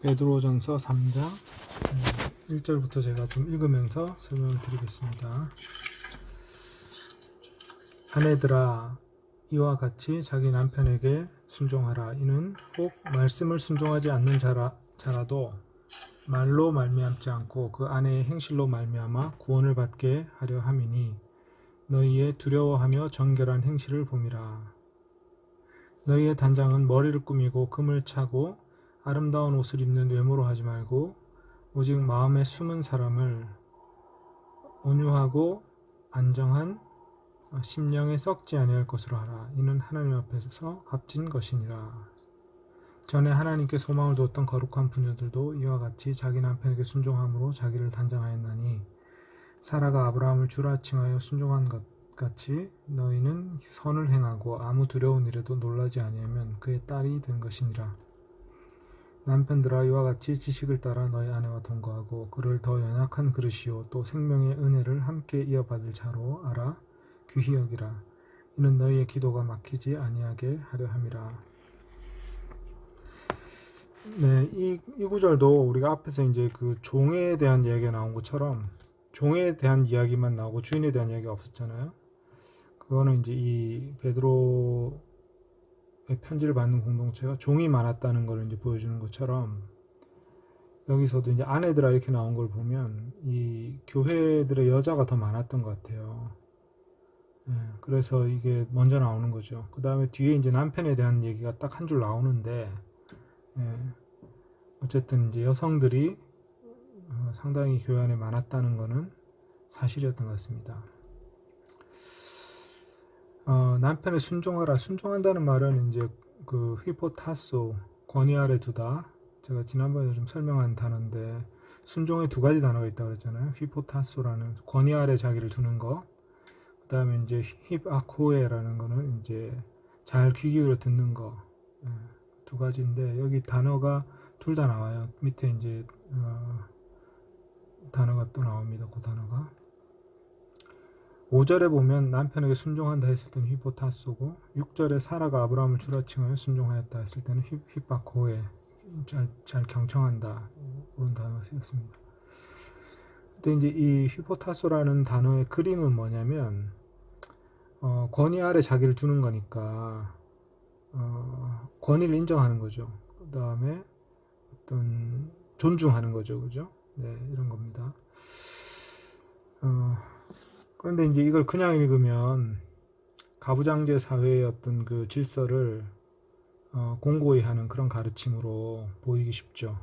베드로전서 3장 1절부터 제가 좀 읽으면서 설명을 드리겠습니다. 아내들아, 이와 같이 자기 남편에게 순종하라. 이는 꼭 말씀을 순종하지 않는 자라도 말로 말미암지 않고 그 아내의 행실로 말미암아 구원을 받게 하려 함이니 너희의 두려워하며 정결한 행실을 봄이라. 너희의 단장은 머리를 꾸미고 금을 차고 아름다운 옷을 입는 외모로 하지 말고 오직 마음에 숨은 사람을 온유하고 안정한 심령에 썩지 아니할 것으로 하라. 이는 하나님 앞에서 값진 것이니라. 전에 하나님께 소망을 두었던 거룩한 부녀들도 이와 같이 자기 남편에게 순종함으로 자기를 단장하였나니 사라가 아브라함을 주라 칭하여 순종한 것 같이 너희는 선을 행하고 아무 두려운 일에도 놀라지 아니하면 그의 딸이 된 것이니라. 남편들아, 이와 같이 지식을 따라 너희 아내와 동거하고 그를 더 연약한 그릇이요 또 생명의 은혜를 함께 이어받을 자로 알아 귀히 여기라. 이는 너희의 기도가 막히지 아니하게 하려 함이라. 네, 이 구절도 우리가 앞에서 이제 그 종에 대한 이야기가 나온 것처럼 종에 대한 이야기만 나오고 주인에 대한 이야기가 없었잖아요. 그거는 이제 이 베드로의 편지를 받는 공동체가 종이 많았다는 걸 이제 보여주는 것처럼 여기서도 이제 아내들아 이렇게 나온 걸 보면 이 교회들의 여자가 더 많았던 것 같아요. 그래서 이게 먼저 나오는 거죠. 그 다음에 뒤에 이제 남편에 대한 얘기가 딱 한 줄 나오는데, 어쨌든 이제 여성들이 상당히 교회 안에 많았다는 것은 사실이었던 것 같습니다. 남편에 순종하라. 순종한다는 말은 이제 그 휘포타소, 권위 아래 두다. 제가 지난번에 좀 설명한 단어인데 순종에 두 가지 단어가 있다고 그랬잖아요. 휘포타소라는 권위 아래 자기를 두는 거. 그 다음에 이제 힙아코에라는 거는 이제 잘 귀 기울여 듣는 거. 두 가지인데 여기 단어가 둘 다 나와요. 밑에 이제 단어가 또 나옵니다. 그 단어가 5절에 보면 남편에게 순종한다 했을 때는 휘포타소고 6절에 사라가 아브라함을 주라칭하여 순종하였다 했을 때는 휘바코에 잘 경청한다 그런 단어가 쓰였습니다. 근데 이제 이 휘포타소라는 단어의 그림은 뭐냐면 권위 아래 자기를 두는 거니까 권위를 인정하는 거죠. 그 다음에 어떤 존중하는 거죠, 그죠? 네, 이런 겁니다. 그런데 이제 이걸 그냥 읽으면 가부장제 사회의 어떤 그 질서를 공고히 하는 그런 가르침으로 보이기 쉽죠.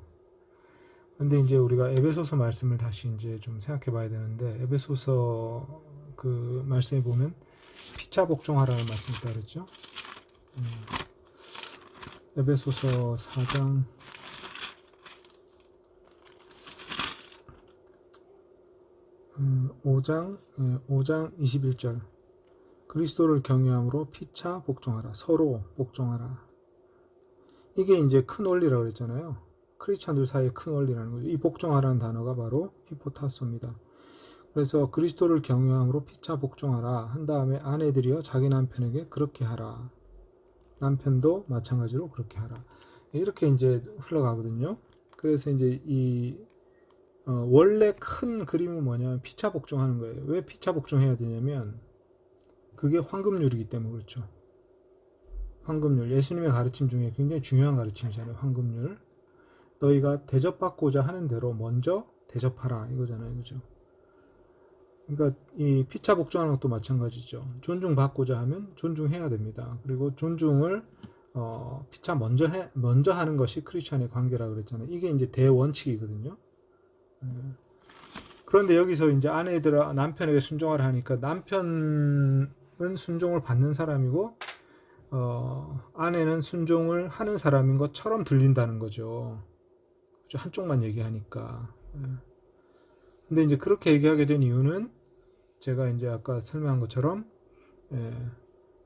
근데 이제 우리가 에베소서 말씀을 다시 이제 좀 생각해 봐야 되는데 에베소서 그 말씀에 보면 피차 복종하라는 말씀이 따르죠. 에베소서 4장 5장 21절 그리스도를 경외함으로 피차 복종하라. 서로 복종하라. 이게 이제 큰 원리라고 그랬잖아요. 크리스찬들 사이의 큰 원리라는 거죠. 이 복종하라는 단어가 바로 히포타소입니다. 그래서 그리스도를 경외함으로 피차 복종하라 한 다음에 아내들이여 자기 남편에게 그렇게 하라. 남편도 마찬가지로 그렇게 하라. 이렇게 이제 흘러가거든요. 그래서 이제 이 원래 큰 그림은 뭐냐면 피차 복종하는 거예요. 왜 피차 복종해야 되냐면 그게 황금률이기 때문에 그렇죠. 황금률, 예수님의 가르침 중에 굉장히 중요한 가르침이잖아요. 황금률. 너희가 대접받고자 하는 대로 먼저 대접하라 이거잖아요. 그죠? 그러니까 이 피차 복종하는 것도 마찬가지죠. 존중받고자 하면 존중해야 됩니다. 그리고 존중을 피차 먼저 하는 것이 크리스천의 관계라 그랬잖아요. 이게 이제 대원칙이거든요. 그런데 여기서 이제 아내들아 남편에게 순종하라 하니까 남편은 순종을 받는 사람이고 아내는 순종을 하는 사람인 것처럼 들린다는 거죠. 한쪽만 얘기하니까. 근데 이제 그렇게 얘기하게 된 이유는 제가 이제 아까 설명한 것처럼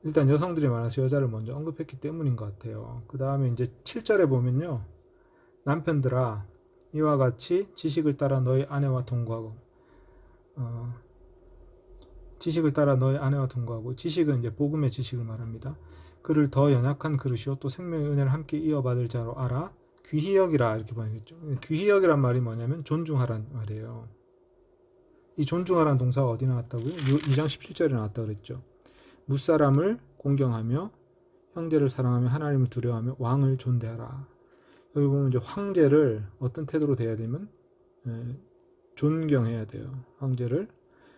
일단 여성들이 많아서 여자를 먼저 언급했기 때문인 것 같아요. 그 다음에 이제 7절에 보면요. 남편들아 이와 같이 지식을 따라 너희 아내와 동거하고 지식을 따라 너희 아내와 동거하고 지식은 이제 복음의 지식을 말합니다. 그를 더 연약한 그릇이요 또 생명의 은혜를 함께 이어받을 자로 알아 귀히 여기라 이렇게 번역했죠. 귀히 여기란 말이 뭐냐면 존중하란 말이에요. 이 존중하라는 동사가 어디 나왔다고요? 2장 17절에 나왔다고 그랬죠. 무사람을 공경하며 형제를 사랑하며 하나님을 두려워하며 왕을 존대하라. 여기 보면 이제 황제를 어떤 태도로 대해야 되면 존경해야 돼요. 황제를.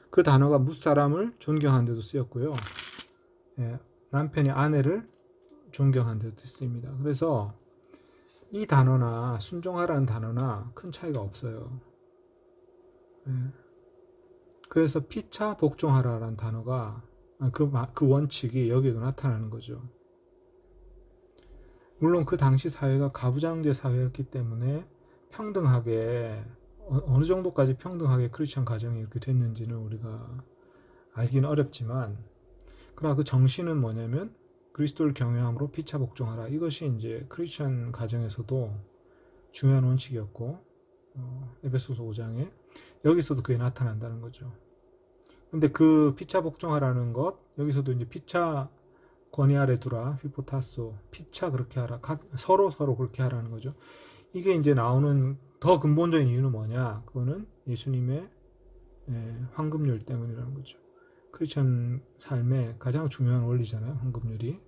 그 단어가 무사람을 존경하는 데도 쓰였고요. 남편이 아내를 존경하는 데도 쓰입니다. 그래서 이 단어나 순종하라는 단어나 큰 차이가 없어요. 그래서 피차 복종하라라는 단어가 그 원칙이 여기에도 나타나는 거죠. 물론 그 당시 사회가 가부장제 사회였기 때문에 평등하게 어느 정도까지 평등하게 크리스천 가정이 이렇게 됐는지는 우리가 알기는 어렵지만, 그러나 그 정신은 뭐냐면 그리스도를 경외함으로 피차 복종하라. 이것이 이제 크리스천 가정에서도 중요한 원칙이었고, 에베소서 5장에 여기서도 그게 나타난다는 거죠. 근데 그 피차 복종하라는 것, 여기서도 이제 피차 권위 아래 두라, 휘포타소, 피차 그렇게 하라, 서로 그렇게 하라는 거죠. 이게 이제 나오는 더 근본적인 이유는 뭐냐? 그거는 예수님의 황금률 때문이라는 거죠. 크리스천 삶의 가장 중요한 원리잖아요, 황금률이.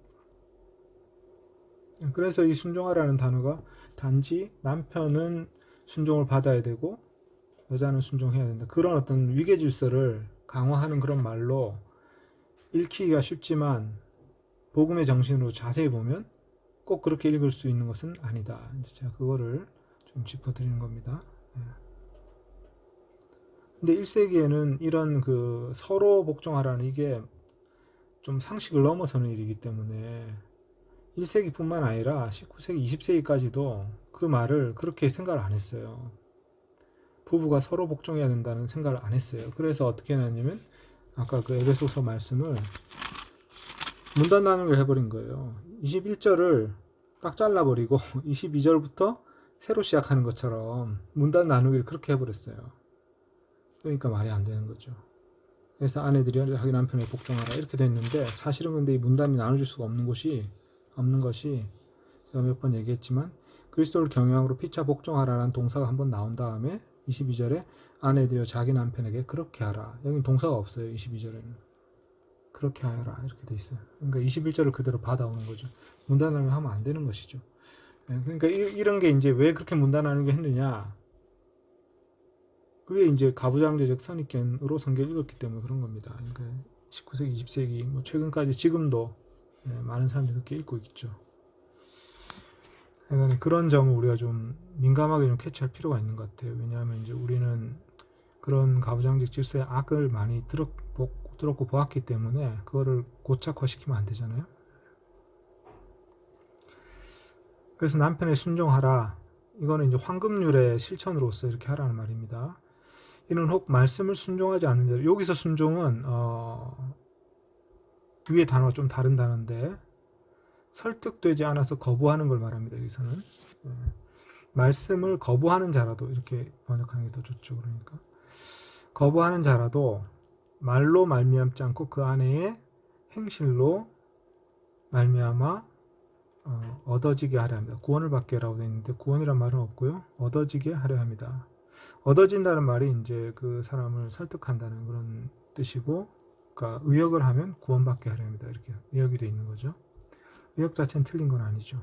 그래서 이 순종하라는 단어가 단지 남편은 순종을 받아야 되고 여자는 순종해야 된다, 그런 어떤 위계 질서를 강화하는 그런 말로 읽히기가 쉽지만 복음의 정신으로 자세히 보면 꼭 그렇게 읽을 수 있는 것은 아니다. 이제 제가 그거를 좀 짚어드리는 겁니다. 근데 1세기에는 이런 그 서로 복종하라는 이게 좀 상식을 넘어서는 일이기 때문에 1세기뿐만 아니라 19세기, 20세기까지도 그 말을 그렇게 생각을 안 했어요. 부부가 서로 복종해야 된다는 생각을 안 했어요. 그래서 어떻게 해놨냐면 아까 그 에베소서 말씀을 문단 나누기를 해버린 거예요. 21절을 딱 잘라버리고 22절부터 새로 시작하는 것처럼 문단 나누기를 그렇게 해버렸어요. 그러니까 말이 안 되는 거죠. 그래서 아내들이 자기 남편에게 복종하라 이렇게 됐는데, 사실은 근데 이 문단이 나눠줄 수가 없는 것이 제가 몇 번 얘기했지만 그리스도를 경외함으로 피차 복종하라는 동사가 한번 나온 다음에 22절에 아내들이 자기 남편에게 그렇게 하라. 여기는 동사가 없어요. 22절에는 그렇게 하라 이렇게 돼 있어요. 그러니까 21절을 그대로 받아오는 거죠. 문단을 하면 안 되는 것이죠. 그러니까 이런 게 이제 왜 그렇게 문단하는 게 했느냐, 그게 이제 가부장제적 선입견으로 성경을 읽었기 때문에 그런 겁니다. 그러니까 19세기, 20세기, 뭐 최근까지 지금도 많은 사람들이 그렇게 읽고 있죠. 그러니까 그런 점을 우리가 좀 민감하게 좀 캐치할 필요가 있는 것 같아요. 왜냐하면 이제 우리는 그런 가부장적 질서의 악을 많이 들었고 보았기 때문에 그거를 고착화시키면 안 되잖아요. 그래서 남편에 순종하라. 이거는 이제 황금률의 실천으로서 이렇게 하라는 말입니다. 이는 혹 말씀을 순종하지 않는 자들. 여기서 순종은 위의 단어가 좀 다른 단어인데 설득되지 않아서 거부하는 걸 말합니다. 여기서는 말씀을 거부하는 자라도, 이렇게 번역하는 게 더 좋죠. 그러니까 거부하는 자라도 말로 말미암지 않고 그 안에의 행실로 말미암아 얻어지게 하려 합니다. 구원을 받게 라고 되어 있는데 구원이란 말은 없고요. 얻어지게 하려 합니다. 얻어진다는 말이 이제 그 사람을 설득한다는 그런 뜻이고, 그러니까 의역을 하면 구원받게 하려 합니다. 이렇게 의역이 되어 있는 거죠. 의역 자체는 틀린 건 아니죠.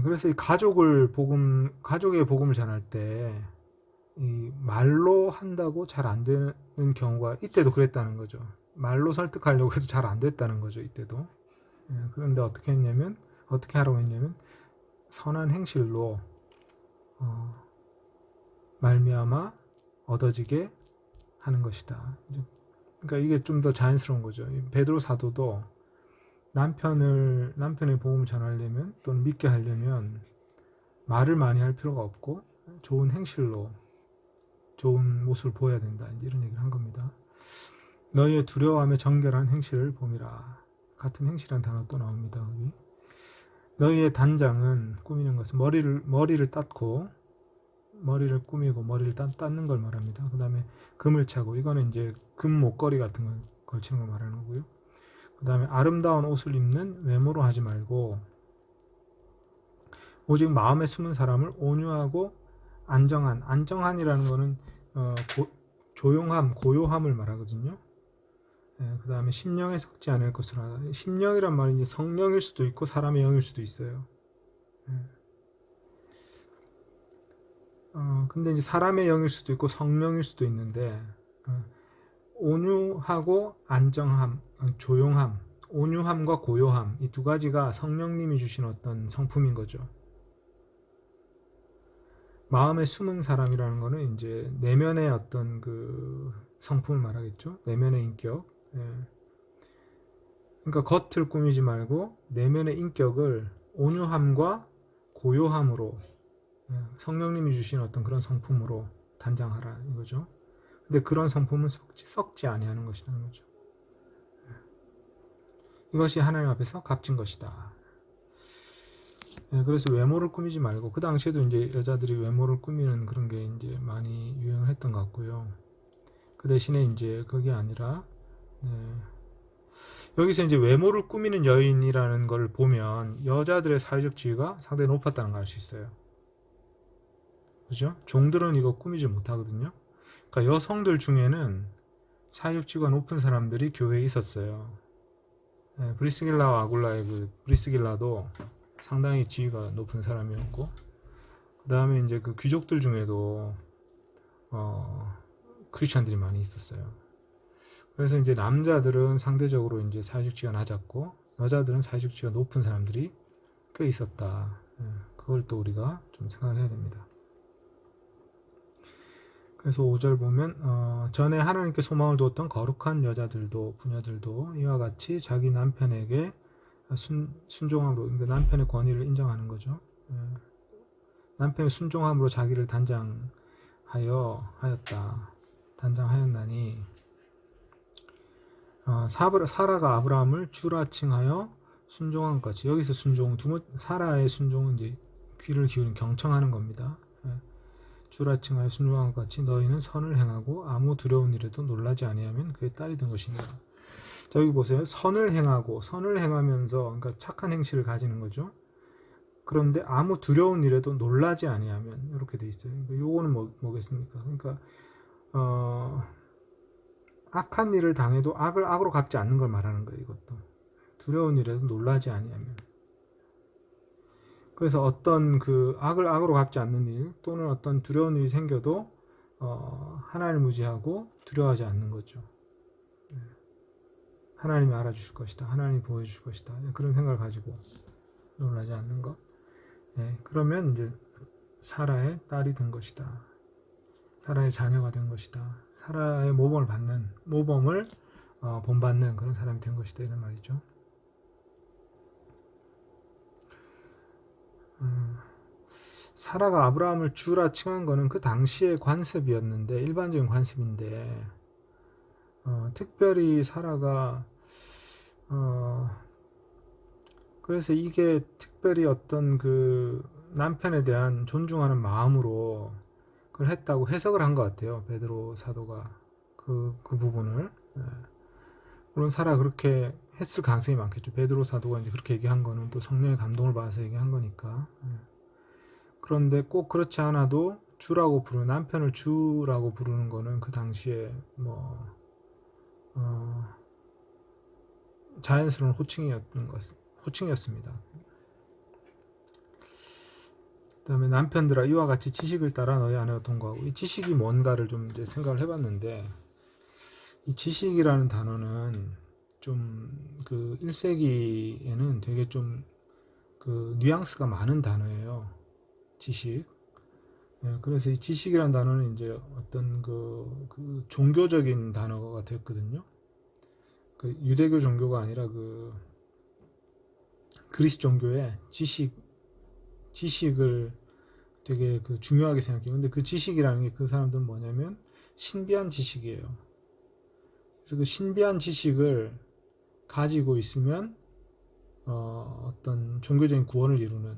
그래서 이 가족의 복음을 전할 때 이 말로 한다고 잘 안 되는 경우가 이때도 그랬다는 거죠. 말로 설득하려고 해도 잘 안 됐다는 거죠. 이때도. 그런데 어떻게 하라고 했냐면 선한 행실로 말미암아 얻어지게 하는 것이다. 그러니까 이게 좀 더 자연스러운 거죠. 베드로 사도도 남편의 복음을 전하려면 또는 믿게 하려면 말을 많이 할 필요가 없고 좋은 행실로 좋은 모습을 보여야 된다. 이런 얘기를 한 겁니다. 너희의 두려워하며 정결한 행실을 봄이라. 같은 행실이라는 단어 또 나옵니다. 여기. 너희의 단장은, 꾸미는 것은 머리를 닦고 머리를 꾸미고 머리를 닦는 걸 말합니다. 그 다음에 금을 차고, 이거는 이제 금 목걸이 같은 걸 걸치는 걸 말하는 거고요. 그 다음에 아름다운 옷을 입는 외모로 하지 말고 오직 마음에 숨은 사람을 온유하고 안정한이라는 거는 조용함, 고요함을 말하거든요. 그 다음에 심령에 섞지 않을 것으로 하라. 심령이란 말은 이제 성령일 수도 있고 사람의 영일 수도 있어요. 근데 이제 사람의 영일 수도 있고 성령일 수도 있는데, 온유하고 안정함, 조용함, 온유함과 고요함, 이 두 가지가 성령님이 주신 어떤 성품인 거죠. 마음에 숨은 사람이라는 거는 이제 내면의 어떤 그 성품을 말하겠죠. 내면의 인격. 그러니까 겉을 꾸미지 말고 내면의 인격을 온유함과 고요함으로, 성령님이 주신 어떤 그런 성품으로 단장하라 이거죠. 근데 그런 성품은 썩지 아니하는 것이라는 거죠. 이것이 하나님 앞에서 값진 것이다. 그래서 외모를 꾸미지 말고, 그 당시에도 이제 여자들이 외모를 꾸미는 그런 게 이제 많이 유행을 했던 것 같고요. 그 대신에 이제 그게 아니라, 여기서 이제 외모를 꾸미는 여인이라는 걸 보면 여자들의 사회적 지위가 상당히 높았다는 걸 알 수 있어요. 그죠? 종들은 이거 꾸미지 못하거든요. 그러니까 여성들 중에는 사회적 지위가 높은 사람들이 교회에 있었어요. 브리스길라와 아굴라의 그 브리스길라도 상당히 지위가 높은 사람이었고, 그 다음에 이제 그 귀족들 중에도 크리스찬들이 많이 있었어요. 그래서 이제 남자들은 상대적으로 이제 사회적 지위가 낮았고, 여자들은 사회적 지위가 높은 사람들이 꽤 있었다. 그걸 또 우리가 좀 생각을 해야 됩니다. 그래서 5절 보면 전에 하나님께 소망을 두었던 거룩한 여자들도 부녀들도 이와 같이 자기 남편에게 순종함으로, 그러니까 남편의 권위를 인정하는 거죠. 남편의 순종함으로 자기를 단장하였나니 사라가 아브라함을 주라 칭하여 순종한 것 같이, 여기서 사라의 순종은 이제 귀를 기울인 경청하는 겁니다. 주라 칭하여 순종한 것 같이 너희는 선을 행하고 아무 두려운 일에도 놀라지 아니하면 그의 딸이 된 것이니라. 자, 여기 보세요. 선을 행하면서, 그러니까 착한 행실을 가지는 거죠. 그런데 아무 두려운 일에도 놀라지 아니하면, 이렇게 돼 있어요. 그러니까 요거는 뭐겠습니까? 그러니까 악한 일을 당해도 악을 악으로 갚지 않는 걸 말하는 거예요. 이것도 두려운 일에도 놀라지 아니하면. 그래서 어떤 그 악을 악으로 갚지 않는 일, 또는 어떤 두려운 일이 생겨도 하나님을 무지하고 두려워하지 않는 거죠. 하나님이 알아주실 것이다, 하나님이 보여주실 것이다, 그런 생각을 가지고 놀라지 않는 것. 그러면 이제 사라의 딸이 된 것이다, 사라의 자녀가 된 것이다, 사라의 모범을 본받는 그런 사람이 된 것이다, 이런 말이죠. 사라가 아브라함을 주라 칭한 거는 그 당시의 관습이었는데, 일반적인 관습인데, 특별히 사라가 그래서 이게 특별히 어떤 그 남편에 대한 존중하는 마음으로 그걸 했다고 해석을 한 것 같아요, 베드로 사도가 그 부분을. 물론 사라 그렇게 했을 가능성이 많겠죠. 베드로 사도가 이제 그렇게 얘기한 거는 또 성령의 감동을 받아서 얘기한 거니까. 그런데 꼭 그렇지 않아도 남편을 주라고 부르는 거는 그 당시에 자연스러운 호칭이었습니다. 그 다음에 남편들아 이와 같이 지식을 따라 너희 아내와 동거하고, 이 지식이 뭔가를 좀 이제 생각을 해봤는데, 이 지식이라는 단어는 좀 그 1세기에는 되게 좀 그 뉘앙스가 많은 단어예요. 지식. 그래서 이 지식이라는 단어는 이제 어떤 그 종교적인 단어가 되었거든요. 그 유대교 종교가 아니라 그 그리스 종교의 지식을 되게 그 중요하게 생각해요. 근데 그 지식이라는 게 그 사람들은 뭐냐면 신비한 지식이에요. 그래서 그 신비한 지식을 가지고 있으면 어떤 종교적인 구원을 이루는.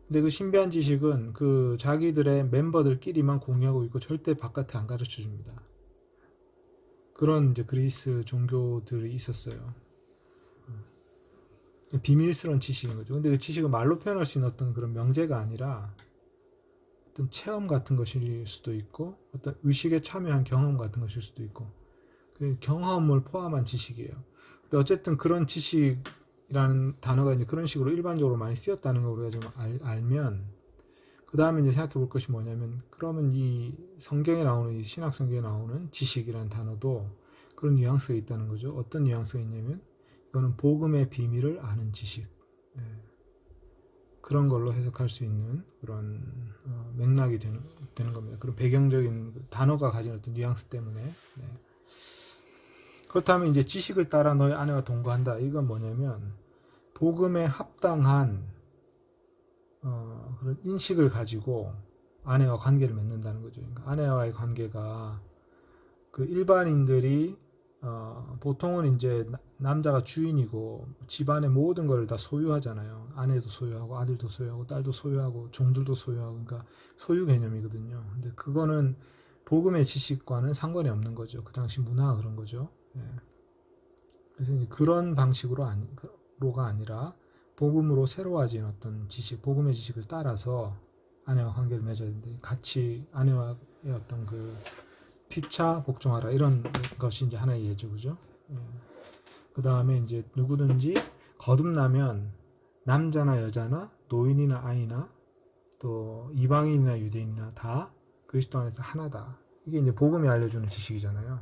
근데 그 신비한 지식은 그 자기들의 멤버들끼리만 공유하고 있고 절대 바깥에 안 가르쳐 줍니다. 그런 이제 그리스 종교들이 있었어요. 비밀스러운 지식인 거죠. 근데 그 지식을 말로 표현할 수 있는 어떤 그런 명제가 아니라 어떤 체험 같은 것일 수도 있고 어떤 의식에 참여한 경험 같은 것일 수도 있고 그 경험을 포함한 지식이에요. 근데 어쨌든 그런 지식이라는 단어가 이제 그런 식으로 일반적으로 많이 쓰였다는 걸 우리가 좀 알면 그 다음에 이제 생각해 볼 것이 뭐냐면 그러면 이 성경에 나오는 이 신약 성경에 나오는 지식이라는 단어도 그런 뉘앙스가 있다는 거죠. 어떤 뉘앙스가 있냐면 이거는 복음의 비밀을 아는 지식. 예. 그런 걸로 해석할 수 있는 그런 맥락이 되는 겁니다. 그런 배경적인 단어가 가진 어떤 뉘앙스 때문에. 네. 그렇다면 이제 지식을 따라 너의 아내와 동거한다. 이건 뭐냐면 복음에 합당한 그런 인식을 가지고 아내와 관계를 맺는다는 거죠. 그러니까 아내와의 관계가 그 일반인들이 보통은 이제 남자가 주인이고 집안의 모든 걸 다 소유하잖아요. 아내도 소유하고 아들도 소유하고 딸도 소유하고 종들도 소유하고 그러니까 소유 개념이거든요. 근데 그거는 복음의 지식과는 상관이 없는 거죠. 그 당시 문화가 그런 거죠. 예. 그래서 이제 그런 방식으로가 아니라 복음으로 새로워진 어떤 지식, 복음의 지식을 따라서 아내와 관계를 맺어야 되는데 같이 아내와의 어떤 그 피차 복종하라 이런 것이 이제 하나의 예죠, 그죠? 예. 그 다음에 이제 누구든지 거듭나면 남자나 여자나 노인이나 아이나 또 이방인이나 유대인이나 다 그리스도 안에서 하나다. 이게 이제 복음이 알려주는 지식이잖아요.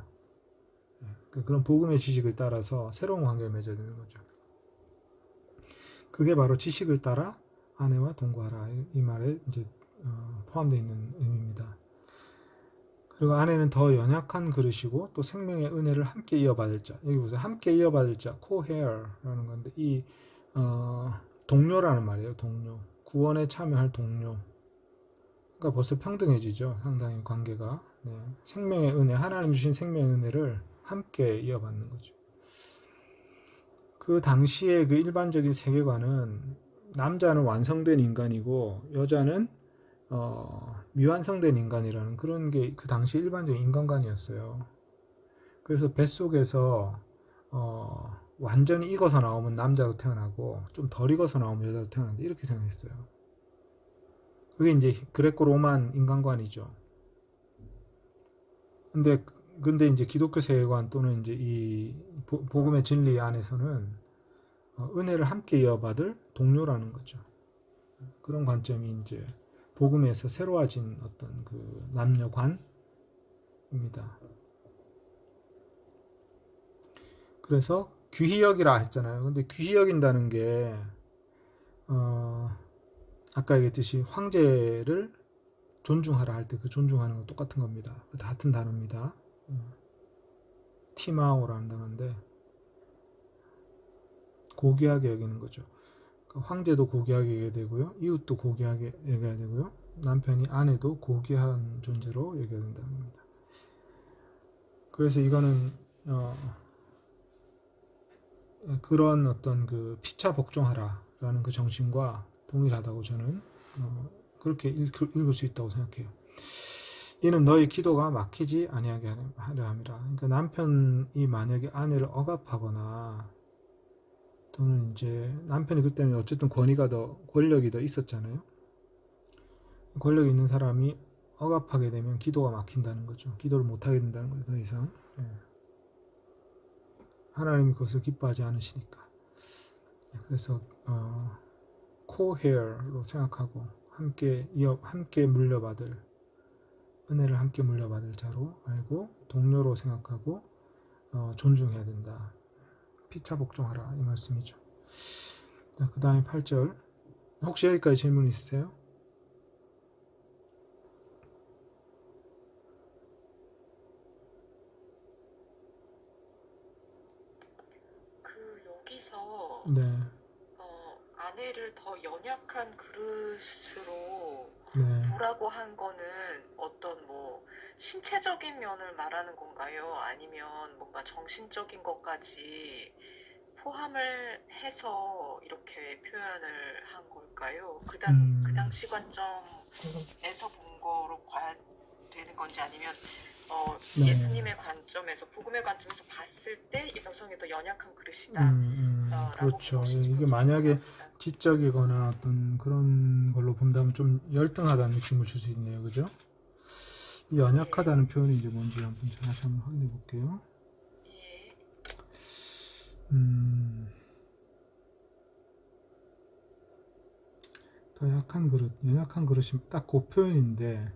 예. 그런 복음의 지식을 따라서 새로운 관계를 맺어야 되는 거죠. 그게 바로 지식을 따라 아내와 동거하라 이 말에 이제 포함되어 있는 의미입니다. 그리고 아내는 더 연약한 그릇이고 또 생명의 은혜를 함께 이어받을 자. 여기 보세요. 함께 이어받을 자, co-heir라는 건데 이 동료라는 말이에요. 동료. 구원에 참여할 동료. 그러니까 벌써 평등해지죠. 상당히 관계가. 네. 생명의 은혜, 하나님 주신 생명의 은혜를 함께 이어받는 거죠. 그 당시의 그 일반적인 세계관은 남자는 완성된 인간이고 여자는 미완성된 인간이라는 그런 게 그 당시 일반적인 인간관이었어요. 그래서 뱃속에서 완전히 익어서 나오면 남자로 태어나고 좀 덜 익어서 나오면 여자로 태어난다 이렇게 생각했어요. 그게 이제 그레코 로만 인간관이죠. 근데 이제 기독교 세계관 또는 이제 이 복음의 진리 안에서는 은혜를 함께 이어받을 동료라는 거죠. 그런 관점이 이제 복음에서 새로워진 어떤 그 남녀관입니다. 그래서 귀히 여기라 했잖아요. 근데 귀히 여긴다는 게 아까 얘기했듯이 황제를 존중하라 할 때 그 존중하는 건 똑같은 겁니다. 같은 단어입니다. 티마오라는 단어인데 고귀하게 여기는 거죠. 황제도 고귀하게 여겨야 되고요. 이웃도 고귀하게 여겨야 되고요. 남편이 아내도 고귀한 존재로 여겨야 된다는 겁니다. 그래서 이거는 그런 어떤 그 피차 복종하라라는 그 정신과 동일하다고 저는 그렇게 읽을 수 있다고 생각해요. 이는 너희 기도가 막히지 아니하게 하려 함이라. 그러니까 남편이 만약에 아내를 억압하거나 또는 이제 남편이 그때는 어쨌든 권력이 더 있었잖아요. 권력이 있는 사람이 억압하게 되면 기도가 막힌다는 거죠. 기도를 못하게 된다는 거죠. 더 이상. 예. 하나님이 그것을 기뻐하지 않으시니까. 그래서 co-heir로 생각하고 함께 물려받을 은혜를 함께 물려받을 자로 알고 동료로 생각하고 존중해야 된다. 피차 복종하라 이 말씀이죠. 그 다음에 8절. 혹시 여기까지 질문 있으세요? 여기서 네. 아내를 더 연약한 그릇으로 네. 보라고 한 거는 어떤 뭐 신체적인 면을 말하는 건가요? 아니면 뭔가 정신적인 것까지 포함을 해서 이렇게 표현을 한 걸까요? 그 당시 관점에서 본 거로 봐야 되는 건지 아니면 네. 예수님의 관점에서 복음의 관점에서 봤을 때 이 여성이 더 연약한 그릇이다. 있어라고 그렇죠. 예, 보시는 이게 분들이 만약에 많답니다. 지적이거나 어떤 그런 걸로 본다면 좀 열등하다는 느낌을 줄 수 있네요. 그죠? 이 예, 연약하다는 표현이 이제 뭔지 한번 다시 한번 확인해 볼게요. 예, 음, 더 약한 그릇, 연약한 그릇이 딱 그 표현인데,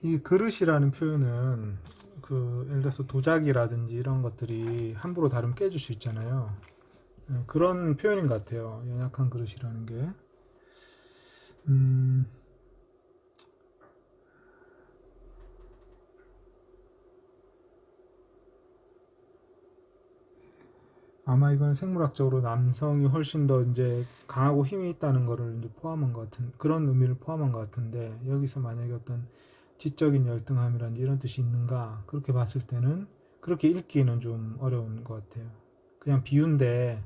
이 그릇이라는 표현은 예를 들어서 도자기라든지 이런 것들이 함부로 다루면 깨질 수 있잖아요. 그런 표현인 것 같아요. 연약한 그릇이라는 게. 음, 아마 이건 생물학적으로 남성이 훨씬 더 이제 강하고 힘이 있다는 거를 이제 포함한 것 같은 그런 의미를 포함한 것 같은데 여기서 만약에 어떤 지적인 열등함이라든지 이런 뜻이 있는가 그렇게 봤을 때는 그렇게 읽기는 좀 어려운 것 같아요. 그냥 비유인데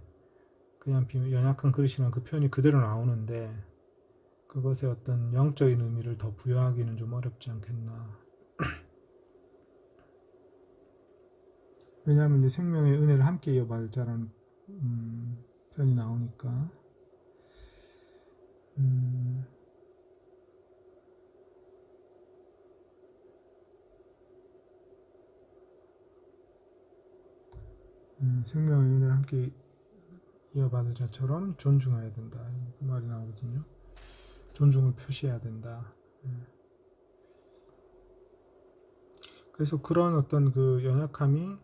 그냥 비유, 연약한 그릇이란 그 표현이 그대로 나오는데 그것에 어떤 영적인 의미를 더 부여하기는 좀 어렵지 않겠나. 왜냐하면 이제 생명의 은혜를 함께 이어받을 자라는 표현이 나오니까. 음, 생명의 은혜를 함께 이어받을 자처럼 존중해야 된다. 그 말이 나오거든요. 존중을 표시해야 된다. 그래서 그런 어떤 그 연약함이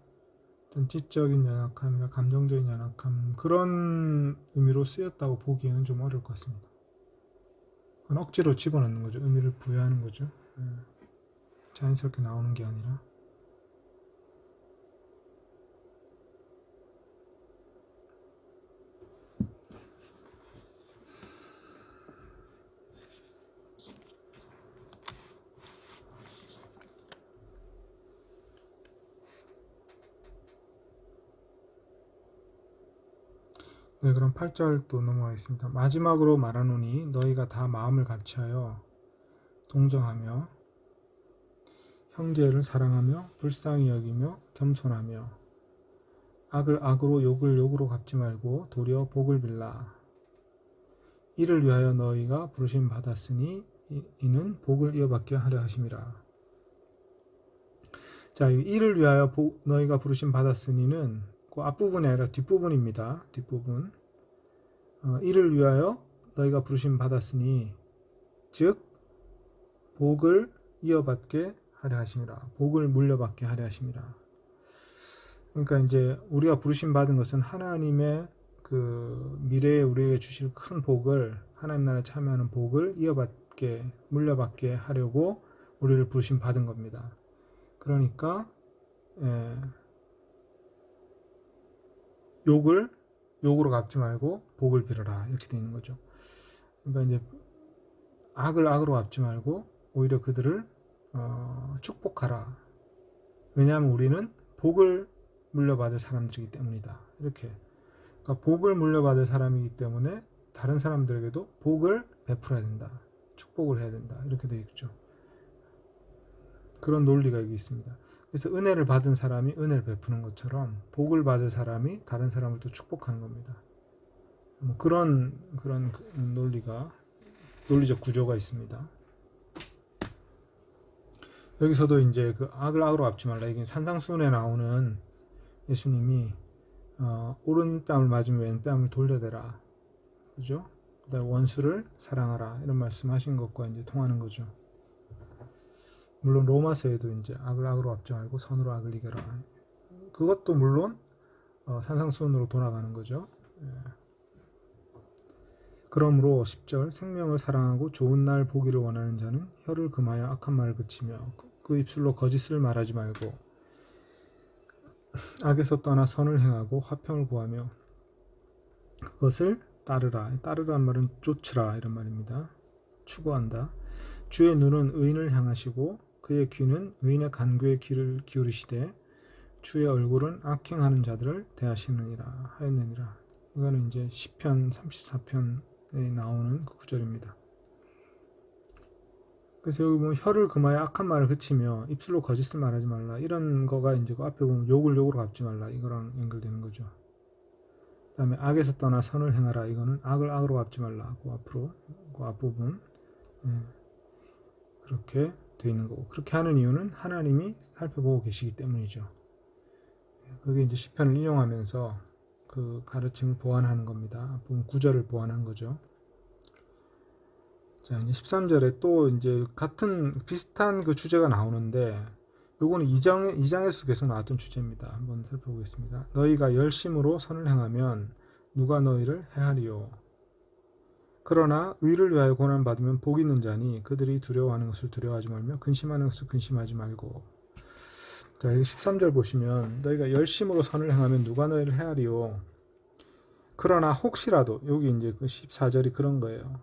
어떤 지적인 연약함이나 감정적인 연약함 그런 의미로 쓰였다고 보기에는 좀 어려울 것 같습니다. 그건 억지로 집어넣는 거죠. 의미를 부여하는 거죠. 자연스럽게 나오는 게 아니라. 네, 그럼 8절 또 넘어가겠습니다. 마지막으로 말하노니 너희가 다 마음을 같이하여 동정하며 형제를 사랑하며 불쌍히 여기며 겸손하며 악을 악으로 욕을 욕으로 갚지 말고 도리어 복을 빌라. 이를 위하여 너희가 부르심 받았으니 이는 복을 이어받게 하려 하심이라. 자, 이를 위하여 너희가 부르심 받았으니는 그 앞부분이 아니라 뒷부분입니다. 뒷부분. 이를 위하여 너희가 부르심 받았으니 즉 복을 이어받게 하려 하심이라. 복을 물려받게 하려 하심이라. 그러니까 이제 우리가 부르심 받은 것은 하나님의 그 미래에 우리에게 주실 큰 복을 하나님 나라에 참여하는 복을 이어받게 물려받게 하려고 우리를 부르심 받은 겁니다. 그러니까 욕을 욕으로 갚지 말고 복을 빌어라 이렇게 되어 있는 거죠. 그러니까 이제 악을 악으로 갚지 말고 오히려 그들을 축복하라. 왜냐하면 우리는 복을 물려받을 사람들이기 때문이다. 이렇게 그러니까 복을 물려받을 사람이기 때문에 다른 사람들에게도 복을 베풀어야 된다. 축복을 해야 된다. 이렇게 되어 있죠. 그런 논리가 여기 있습니다. 그래서 은혜를 받은 사람이 은혜를 베푸는 것처럼 복을 받을 사람이 다른 사람을 또 축복하는 겁니다. 뭐 그런 논리적 구조가 있습니다. 여기서도 이제 그 악을 악으로 갚지 말라. 이게 산상수훈에 나오는 예수님이 오른뺨을 맞으면 왼뺨을 돌려대라. 그죠? 그다음에 원수를 사랑하라. 이런 말씀하신 것과 이제 통하는 거죠. 물론 로마서에도 이제 악을 악으로 갚지 말고 선으로 악을 이겨라. 그것도 물론 산상수훈으로 돌아가는 거죠. 그러므로 10절 생명을 사랑하고 좋은 날 보기를 원하는 자는 혀를 금하여 악한 말을 그치며 그 입술로 거짓을 말하지 말고 악에서 떠나 선을 행하고 화평을 구하며 그것을 따르라. 따르라는 말은 쫓으라 이런 말입니다. 추구한다. 주의 눈은 의인을 향하시고 그의 귀는 의인의 간구에 귀를 기울이시되 주의 얼굴은 악행하는 자들을 대하시느니라 하였느니라. 이거는 이제 시편 34편에 나오는 그 구절입니다. 그래서 여기 보면 혀를 금하여 악한 말을 그치며 입술로 거짓을 말하지 말라. 이런 거가 이제 그 앞에 보면 욕을 욕으로 갚지 말라. 이거랑 연결되는 거죠. 그다음에 악에서 떠나 선을 행하라. 이거는 악을 악으로 갚지 말라. 그 앞으로 그 앞부분 그렇게 돼 있는 거고, 그렇게 하는 이유는 하나님이 살펴보고 계시기 때문이죠. 그게 이제 시편을 인용하면서 그 가르침을 보완하는 겁니다. 앞부분 구절을 보완한 거죠. 자, 이제 13절에 또 이제 같은 비슷한 그 주제가 나오는데, 요거는 2장에서 계속 나왔던 주제입니다. 한번 살펴보겠습니다. 너희가 열심으로 선을 행하면 누가 너희를 해하리요. 그러나 의를 위하여 고난받으면 복 있는 자니 그들이 두려워하는 것을 두려워하지 말며 근심하는 것을 근심하지 말고. 자, 여기 13절 보시면 너희가 열심으로 선을 행하면 누가 너희를 해하리요. 그러나 혹시라도, 여기 이제 그 14절이 그런 거예요.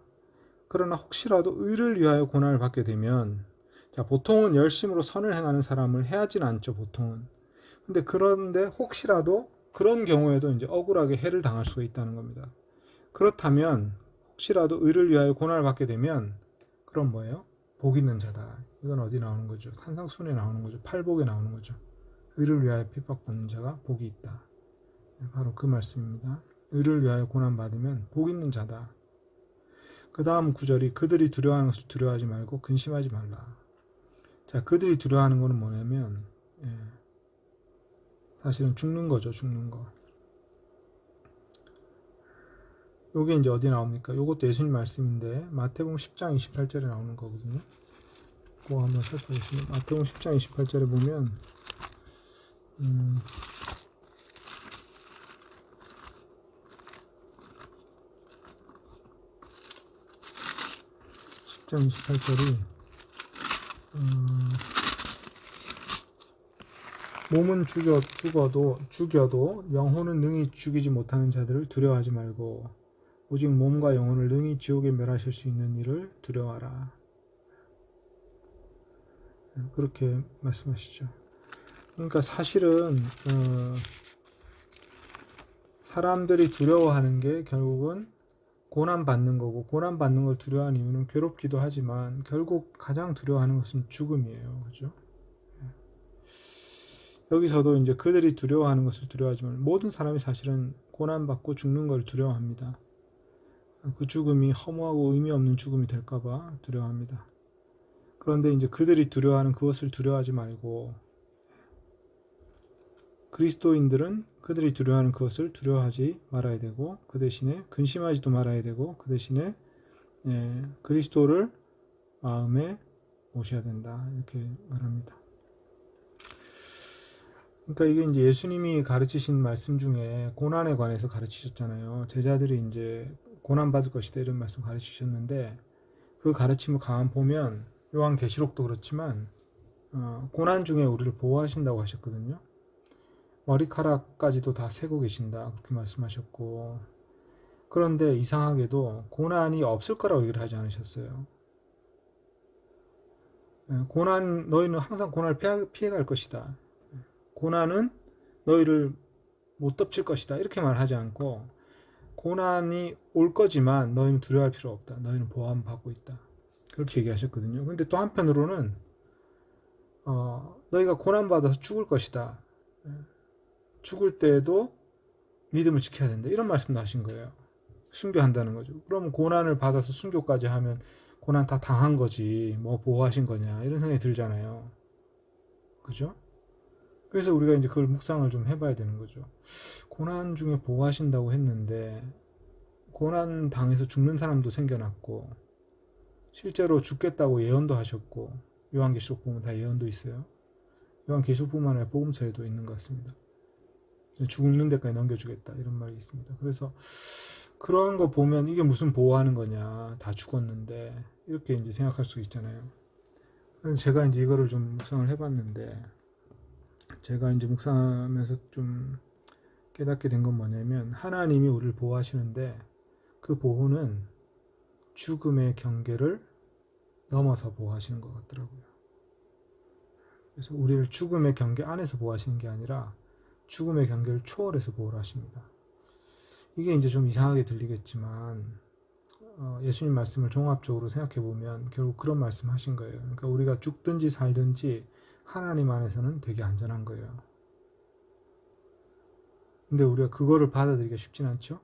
그러나 혹시라도 의를 위하여 고난을 받게 되면, 자, 보통은 열심으로 선을 행하는 사람을 해하진 않죠, 보통은. 그런데 혹시라도 그런 경우에도 이제 억울하게 해를 당할 수가 있다는 겁니다. 그렇다면 혹시라도 의를 위하여 고난을 받게 되면, 그럼 뭐예요? 복 있는 자다. 이건 어디 나오는 거죠? 산상순에 나오는 거죠. 팔복에 나오는 거죠. 의를 위하여 핍박받는 자가 복이 있다. 바로 그 말씀입니다. 의를 위하여 고난받으면 복 있는 자다. 그 다음 구절이 그들이 두려워하는 것을 두려워하지 말고 근심하지 말라. 자, 그들이 두려워하는 것은 뭐냐면, 사실은 죽는 거죠, 죽는 거. 요게 이제 어디 나옵니까? 요것도 예수님 말씀인데, 마태복음 10장 28절에 나오는 거거든요. 그거 한번 살펴보겠습니다. 마태복음 10장 28절에 보면, 10장 28절이, 몸은 죽여도 영혼은 능히 죽이지 못하는 자들을 두려워하지 말고 오직 몸과 영혼을 능히 지옥에 멸하실 수 있는 이를 두려워하라. 그렇게 말씀하시죠. 그러니까 사실은 사람들이 두려워하는 게 결국은 고난받는 거고, 고난받는 걸 두려워하는 이유는 괴롭기도 하지만 결국 가장 두려워하는 것은 죽음이에요. 그죠? 여기서도 이제 그들이 두려워하는 것을 두려워하지만 모든 사람이 사실은 고난받고 죽는 걸 두려워합니다. 그 죽음이 허무하고 의미 없는 죽음이 될까봐 두려워합니다. 그런데 이제 그들이 두려워하는 그것을 두려워하지 말고, 그리스도인들은 그들이 두려워하는 그것을 두려워하지 말아야 되고, 그 대신에 근심하지도 말아야 되고, 그 대신에 그리스도를 마음에 모셔야 된다. 이렇게 말합니다. 그러니까 이게 이제 예수님이 가르치신 말씀 중에 고난에 관해서 가르치셨잖아요. 제자들이 이제 고난 받을 것이다 이런 말씀 가르치셨는데, 그 가르침을 가만 보면 요한계시록도 그렇지만 고난 중에 우리를 보호하신다고 하셨거든요. 머리카락까지도 다 세고 계신다 그렇게 말씀하셨고, 그런데 이상하게도 고난이 없을 거라고 얘기를 하지 않으셨어요. 너희는 항상 고난을 피해갈 것이다. 고난은 너희를 못 덮칠 것이다. 이렇게 말하지 않고, 고난이 올 거지만 너희는 두려워할 필요 없다. 너희는 보호받고 있다. 그렇게 얘기하셨거든요. 근데 또 한편으로는 너희가 고난받아서 죽을 것이다. 죽을 때에도 믿음을 지켜야 된다. 이런 말씀도 하신 거예요. 순교한다는 거죠. 그럼 고난을 받아서 순교까지 하면 고난 다 당한 거지. 뭐 보호하신 거냐. 이런 생각이 들잖아요. 그죠? 그래서 우리가 이제 그걸 묵상을 좀 해봐야 되는 거죠. 고난 중에 보호하신다고 했는데, 고난 당해서 죽는 사람도 생겨났고, 실제로 죽겠다고 예언도 하셨고, 요한계시록 보면 다 예언도 있어요. 요한계시록뿐만 아니라 복음서에도 있는 것 같습니다. 죽는 데까지 넘겨주겠다 이런 말이 있습니다. 그래서 그런 거 보면 이게 무슨 보호하는 거냐, 다 죽었는데, 이렇게 이제 생각할 수 있잖아요. 그래서 제가 이제 이거를 좀 묵상을 해봤는데, 제가 이제 묵상하면서 좀 깨닫게 된 건 뭐냐면, 하나님이 우리를 보호하시는데 그 보호는 죽음의 경계를 넘어서 보호하시는 것 같더라고요. 그래서 우리를 죽음의 경계 안에서 보호하시는 게 아니라 죽음의 경계를 초월해서 보호를 하십니다. 이게 이제 좀 이상하게 들리겠지만 예수님 말씀을 종합적으로 생각해 보면 결국 그런 말씀 하신 거예요. 그러니까 우리가 죽든지 살든지 하나님 안에서는 되게 안전한 거예요. 근데 우리가 그거를 받아들이기가 쉽진 않죠.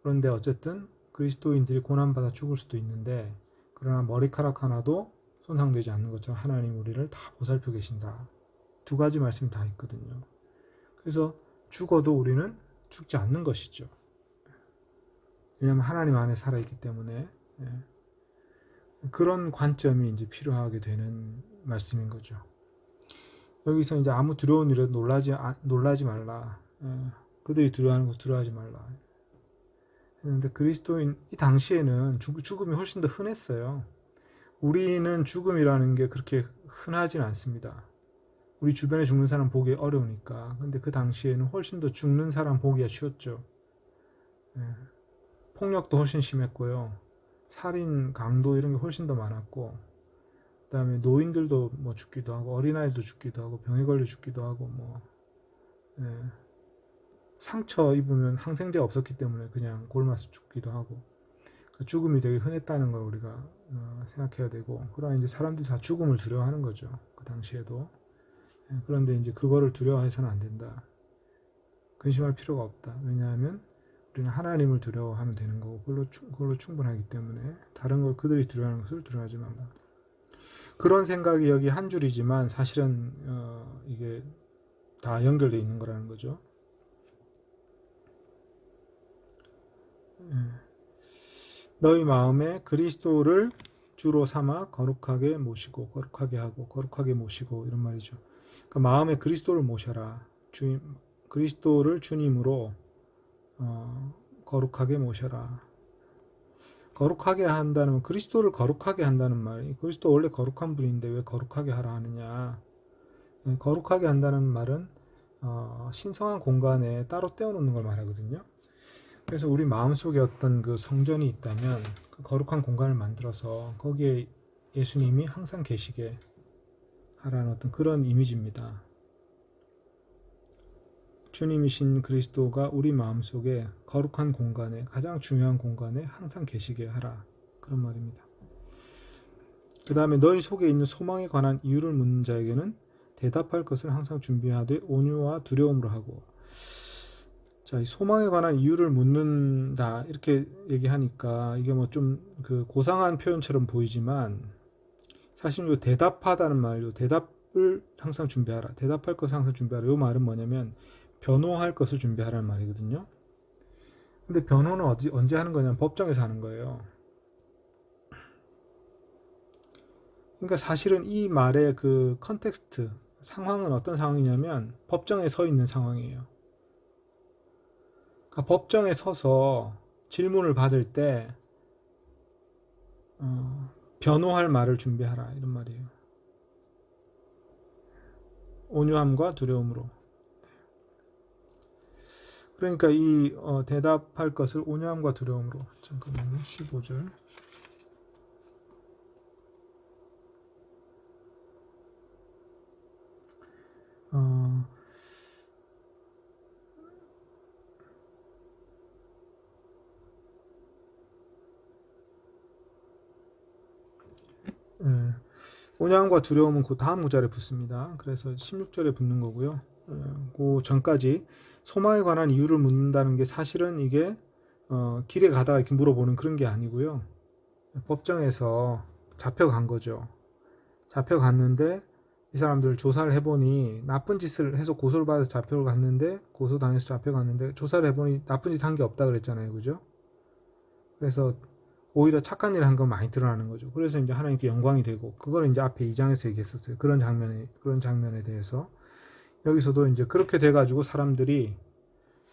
그런데 어쨌든 그리스도인들이 고난받아 죽을 수도 있는데, 그러나 머리카락 하나도 손상되지 않는 것처럼 하나님 우리를 다 보살펴 계신다. 두 가지 말씀이 다 있거든요. 그래서 죽어도 우리는 죽지 않는 것이죠. 왜냐하면 하나님 안에 살아있기 때문에. 예. 그런 관점이 이제 필요하게 되는 말씀인 거죠. 여기서 이제 아무 두려운 일에 놀라지 말라. 예. 그들이 두려워하는 거 두려워하지 말라. 했는데 그리스도인 이 당시에는 죽음이 훨씬 더 흔했어요. 우리는 죽음이라는 게 그렇게 흔하진 않습니다. 우리 주변에 죽는 사람 보기 어려우니까. 근데 그 당시에는 훨씬 더 죽는 사람 보기가 쉬웠죠. 예. 폭력도 훨씬 심했고요. 살인, 강도 이런 게 훨씬 더 많았고, 그 다음에 노인들도 뭐 죽기도 하고, 어린아이도 죽기도 하고, 병에 걸려 죽기도 하고, 뭐, 예. 상처 입으면 항생제가 없었기 때문에 그냥 골마서 죽기도 하고, 그러니까 죽음이 되게 흔했다는 걸 우리가 생각해야 되고, 그러나 이제 사람들이 다 죽음을 두려워하는 거죠. 그 당시에도. 예. 그런데 이제 그거를 두려워해서는 안 된다. 근심할 필요가 없다. 왜냐하면 우리는 하나님을 두려워하면 되는 거고, 그걸로 충분하기 때문에 다른 걸 그들이 두려워하는 것을 두려워하지 말라. 그런 생각이 여기 한 줄이지만 사실은 이게 다 연결되어 있는 거라는 거죠. 너희 마음에 그리스도를 주로 삼아 거룩하게 모시고, 거룩하게 하고, 거룩하게 모시고, 이런 말이죠. 그러니까 마음에 그리스도를 모셔라. 그리스도를 주님으로 거룩하게 모셔라. 거룩하게 한다는, 그리스도를 거룩하게 한다는 말이, 그리스도 원래 거룩한 분인데 왜 거룩하게 하라 하느냐. 거룩하게 한다는 말은 신성한 공간에 따로 떼어놓는 걸 말하거든요. 그래서 우리 마음속에 어떤 그 성전이 있다면 그 거룩한 공간을 만들어서 거기에 예수님이 항상 계시게 하라는 어떤 그런 이미지입니다. 주님이신 그리스도가 우리 마음속에 거룩한 공간에, 가장 중요한 공간에 항상 계시게 하라. 그런 말입니다. 그 다음에 너희 속에 있는 소망에 관한 이유를 묻는 자에게는 대답할 것을 항상 준비하되 온유와 두려움으로 하고. 자, 이 소망에 관한 이유를 묻는다 이렇게 얘기하니까 이게 뭐 좀 그 고상한 표현처럼 보이지만, 사실 요 대답하다는 말, 요 대답을 항상 준비하라, 대답할 것을 항상 준비하라, 요 말은 뭐냐면 변호할 것을 준비하라는 말이거든요. 근데 변호는 언제 하는 거냐면 법정에서 하는 거예요. 그러니까 사실은 이 말의 그 컨텍스트, 상황은 어떤 상황이냐면 법정에 서 있는 상황이에요. 그러니까 법정에 서서 질문을 받을 때 변호할 말을 준비하라, 이런 말이에요. 온유함과 두려움으로. 그러니까 이 대답할 것을 온유함과 두려움으로. 잠깐만요. 15절. 온유함과 두려움은 그 다음 구절에 붙습니다. 그래서 16절에 붙는 거고요. 그 전까지 소망에 관한 이유를 묻는다는 게 사실은 이게 길에 가다가 이렇게 물어보는 그런 게 아니고요. 법정에서 잡혀간 거죠. 잡혀갔는데 이 사람들 조사를 해보니 나쁜 짓을 해서 고소를 받아서 잡혀갔는데, 고소당해서 잡혀갔는데 조사를 해보니 나쁜 짓 한 게 없다 그랬잖아요. 그죠? 그래서 오히려 착한 일을 한 건 많이 드러나는 거죠. 그래서 이제 하나님께 영광이 되고, 그걸 이제 앞에 2장에서 얘기했었어요. 그런 장면에 대해서. 여기서도 이제 그렇게 돼가지고 사람들이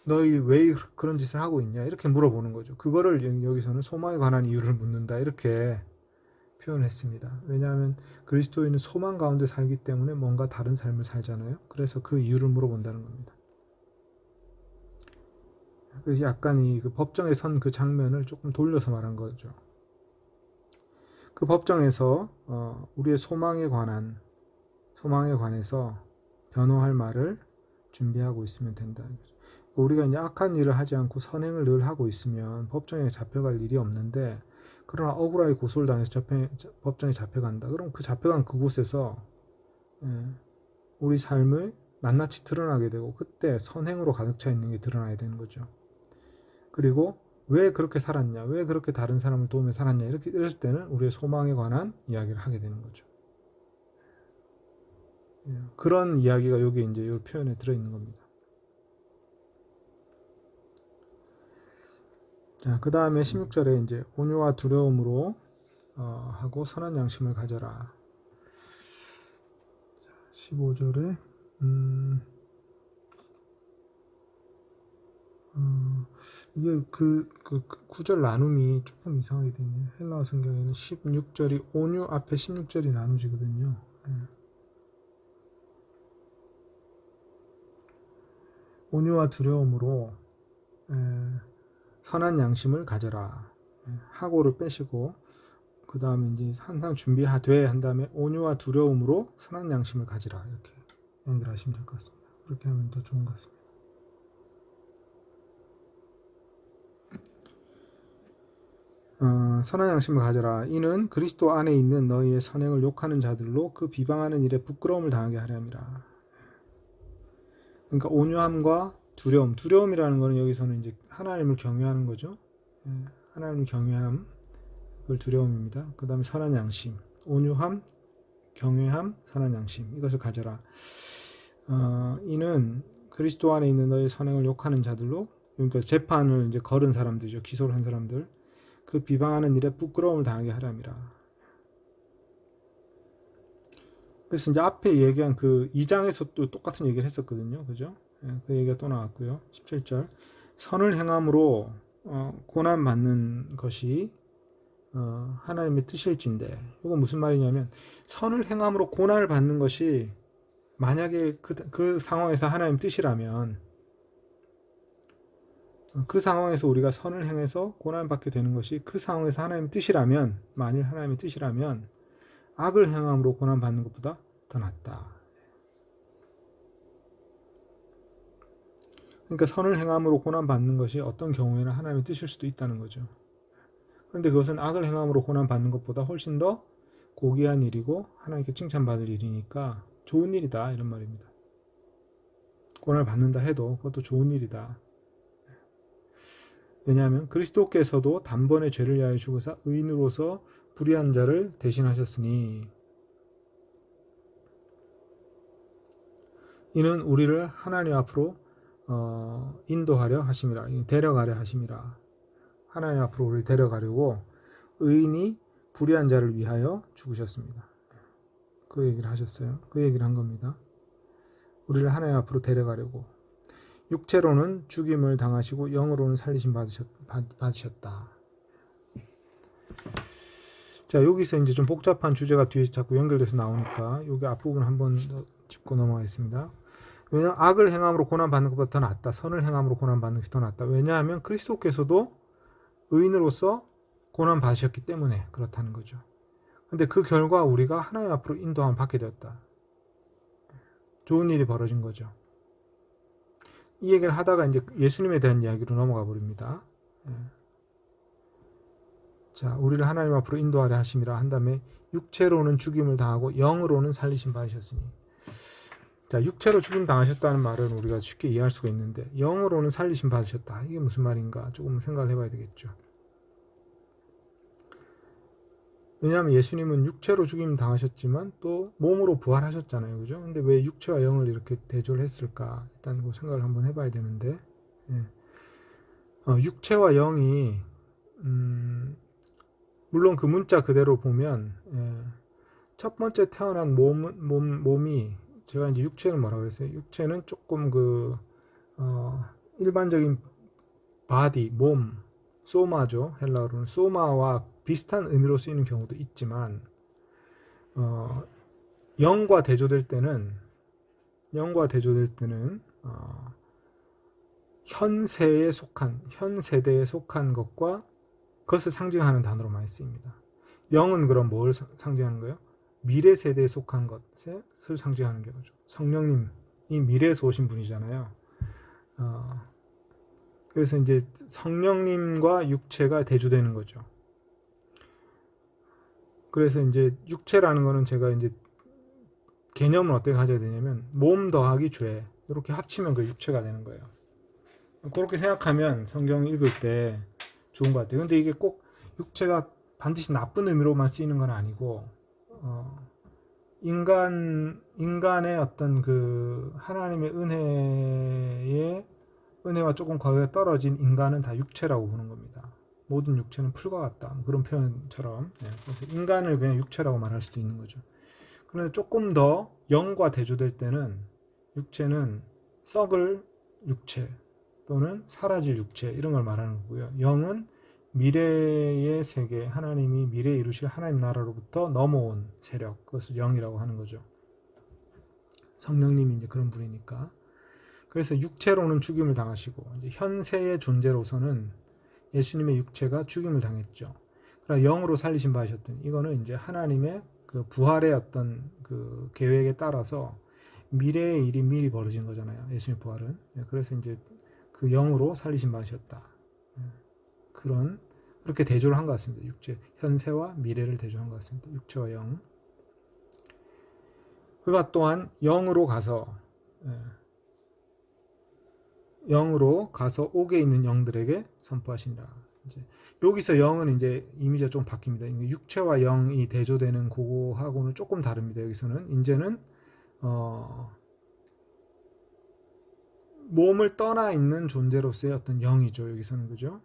너희 왜 그런 짓을 하고 있냐 이렇게 물어보는 거죠. 그거를 여기서는 소망에 관한 이유를 묻는다 이렇게 표현했습니다. 왜냐하면 그리스도인은 소망 가운데 살기 때문에 뭔가 다른 삶을 살잖아요. 그래서 그 이유를 물어본다는 겁니다. 그래서 약간 그 법정에 선 그 장면을 조금 돌려서 말한 거죠. 그 법정에서 우리의 소망에 관해서 변호할 말을 준비하고 있으면 된다. 우리가 이제 악한 일을 하지 않고 선행을 늘 하고 있으면 법정에 잡혀갈 일이 없는데, 그러나 억울하게 고소를 당해서 법정에 잡혀간다. 그럼 그 잡혀간 그곳에서 우리 삶을 낱낱이 드러나게 되고 그때 선행으로 가득 차 있는 게 드러나야 되는 거죠. 그리고 왜 그렇게 살았냐, 왜 그렇게 다른 사람을 도우며 살았냐 이렇게 이랬을 때는 우리의 소망에 관한 이야기를 하게 되는 거죠. 그런 이야기가 여기 이제 이 표현에 들어 있는 겁니다. 자, 그 다음에 16절에 이제 온유와 두려움으로 하고 선한 양심을 가져라. 15절에 이게 그 구절 나눔이 조금 이상하게 되네요. 헬라어 성경에는 16절이 온유 앞에 16절이 나누지거든요. 온유와 두려움으로 선한 양심을 가져라. 하고를 빼시고 그 다음에 이제 항상 준비하되 한 다음에 온유와 두려움으로 선한 양심을 가지라 이렇게 연결하시면 될 것 같습니다. 그렇게 하면 더 좋은 것 같습니다. 선한 양심을 가져라. 이는 그리스도 안에 있는 너희의 선행을 욕하는 자들로 그 비방하는 일에 부끄러움을 당하게 하려 함이라. 그러니까 온유함과 두려움이라는 것은 여기서는 이제 하나님을 경외하는 거죠. 하나님을 경외함, 그걸 두려움입니다. 그 다음에 선한 양심, 온유함, 경외함, 선한 양심 이것을 가져라. 이는 그리스도 안에 있는 너의 선행을 욕하는 자들로, 그러니까 재판을 이제 걸은 사람들이죠. 기소를 한 사람들. 그 비방하는 일에 부끄러움을 당하게 하람이라. 그래서 이제 앞에 얘기한 그 2장에서 또 똑같은 얘기를 했었거든요. 그죠? 그 얘기가 또 나왔고요. 17절. 선을 행함으로 고난 받는 것이 하나님의 뜻일진데, 이건 무슨 말이냐면 선을 행함으로 고난을 받는 것이 만약에 그 상황에서 하나님 뜻이라면, 그 상황에서 우리가 선을 행해서 고난을 받게 되는 것이 그 상황에서 하나님 뜻이라면, 만일 하나님의 뜻이라면 악을 행함으로 고난 받는 것보다 더 낫다. 그러니까 선을 행함으로 고난 받는 것이 어떤 경우에는 하나님의 뜻일 수도 있다는 거죠. 그런데 그것은 악을 행함으로 고난 받는 것보다 훨씬 더 고귀한 일이고 하나님께 칭찬받을 일이니까 좋은 일이다 이런 말입니다. 고난을 받는다 해도 그것도 좋은 일이다. 왜냐하면 그리스도께서도 단번에 죄를 위하여 죽으사 의인으로서 불의한 자를 대신하셨으니 이는 우리를 하나님 앞으로 인도하려 하심이라, 데려가려 하심이라. 하나님 앞으로 우리를 데려가려고 의인이 불의한 자를 위하여 죽으셨습니다. 그 얘기를 하셨어요. 그 얘기를 한 겁니다. 우리를 하나님 앞으로 데려가려고. 육체로는 죽임을 당하시고 영으로는 살리심 받으셨다. 자, 여기서 이제 좀 복잡한 주제가 뒤에 자꾸 연결돼서 나오니까 여기 앞부분 한번 짚고 넘어가겠습니다. 왜냐하면 악을 행함으로 고난 받는 것보다 더 낫다. 선을 행함으로 고난 받는 것이 더 낫다. 왜냐하면 그리스도께서도 의인으로서 고난 받으셨기 때문에 그렇다는 거죠. 근데 그 결과 우리가 하나님 앞으로 인도함을 받게 되었다. 좋은 일이 벌어진 거죠. 이 얘기를 하다가 이제 예수님에 대한 이야기로 넘어가 버립니다. 자, 우리를 하나님 앞으로 인도하려 하심이라 한 다음에 육체로는 죽임을 당하고 영으로는 살리심 받으셨으니. 자, 육체로 죽임 당하셨다는 말은 우리가 쉽게 이해할 수가 있는데 영으로는 살리심 받으셨다. 이게 무슨 말인가 조금 생각을 해봐야 되겠죠. 왜냐하면 예수님은 육체로 죽임 당하셨지만 또 몸으로 부활하셨잖아요. 그죠? 근데 왜 육체와 영을 이렇게 대조를 했을까? 일단 그 생각을 한번 해봐야 되는데, 육체와 영이, 물론 그 문자 그대로 보면, 첫 번째 태어난 몸이, 제가 이제 육체는 뭐라고 그랬어요? 육체는 조금 일반적인 바디, 몸, 소마죠. 헬라어로는 소마와 비슷한 의미로 쓰이는 경우도 있지만 영과 대조될 때는 현 세대에 속한 것과 그것을 상징하는 단어로 많이 쓰입니다. 영은 그럼 뭘 상징하는 거예요? 미래 세대에 속한 것을 상징하는 거죠. 성령님이 미래에서 오신 분이잖아요. 그래서 이제 성령님과 육체가 대조되는 거죠. 그래서 이제 육체라는 거는 제가 이제 개념을 어떻게 가져야 되냐면 몸 더하기 죄 이렇게 합치면 그 육체가 되는 거예요. 그렇게 생각하면 성경 읽을 때 좋은 것 같아요. 근데 이게 꼭 육체가 반드시 나쁜 의미로만 쓰이는 건 아니고 인간의 어떤 그 하나님의 은혜와 조금 거리가 떨어진 인간은 다 육체라고 보는 겁니다. 모든 육체는 풀과 같다. 그런 표현처럼. 그래서 인간을 그냥 육체라고 말할 수도 있는 거죠. 그런데 조금 더 영과 대조될 때는 육체는 썩을 육체 또는 사라질 육체 이런 걸 말하는 거고요. 영은 미래의 세계, 하나님이 미래에 이루실 하나님 나라로부터 넘어온 세력, 그것을 영이라고 하는 거죠. 성령님이 이제 그런 분이니까. 그래서 육체로는 죽임을 당하시고 이제 현세의 존재로서는 예수님의 육체가 죽임을 당했죠. 그러나 영으로 살리신 바 하셨더니 이거는 이제 하나님의 그 부활의 어떤 그 계획에 따라서 미래의 일이 미리 벌어진 거잖아요. 예수님의 부활은. 그래서 이제 그 영으로 살리신 바 하셨다. 그렇게 대조를 한 것 같습니다. 육체, 현세와 미래를 대조한 것 같습니다. 육체와 영. 그가 또한 영으로 가서 옥에 있는 영들에게 선포하신다. 이제 여기서 영은 이제 이미지가 좀 바뀝니다. 육체와 영이 대조되는 그거하고는 조금 다릅니다. 여기서는 이제는 몸을 떠나 있는 존재로서의 어떤 영이죠. 여기서는 그죠?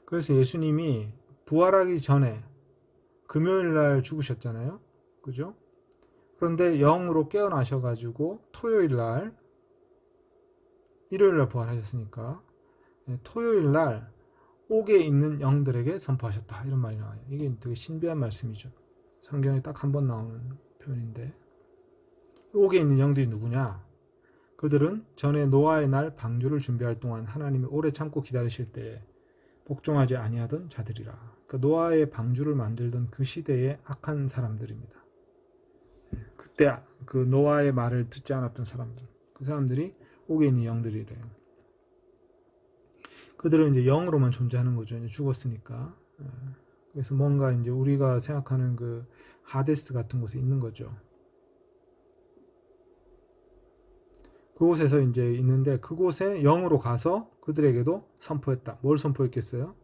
그래서 예수님이 부활하기 전에 금요일 날 죽으셨잖아요. 그죠? 그런데 영으로 깨어나셔가지고 토요일 날, 일요일 날 부활하셨으니까 토요일 날 옥에 있는 영들에게 선포하셨다. 이런 말이 나와요. 이게 되게 신비한 말씀이죠. 성경에 딱 한 번 나오는 표현인데 옥에 있는 영들이 누구냐? 그들은 전에 노아의 날 방주를 준비할 동안 하나님이 오래 참고 기다리실 때에 복종하지 아니하던 자들이라. 그러니까 노아의 방주를 만들던 그 시대의 악한 사람들입니다. 그때 그 노아의 말을 듣지 않았던 사람들, 그 사람들이 옥에 있는 영들이래요. 그들은 이제 영으로만 존재하는 거죠. 이제 죽었으니까. 그래서 뭔가 이제 우리가 생각하는 그 하데스 같은 곳에 있는 거죠. 그곳에서 이제 있는데 그곳에 영으로 가서 그들에게도 선포했다. 뭘 선포했겠어요?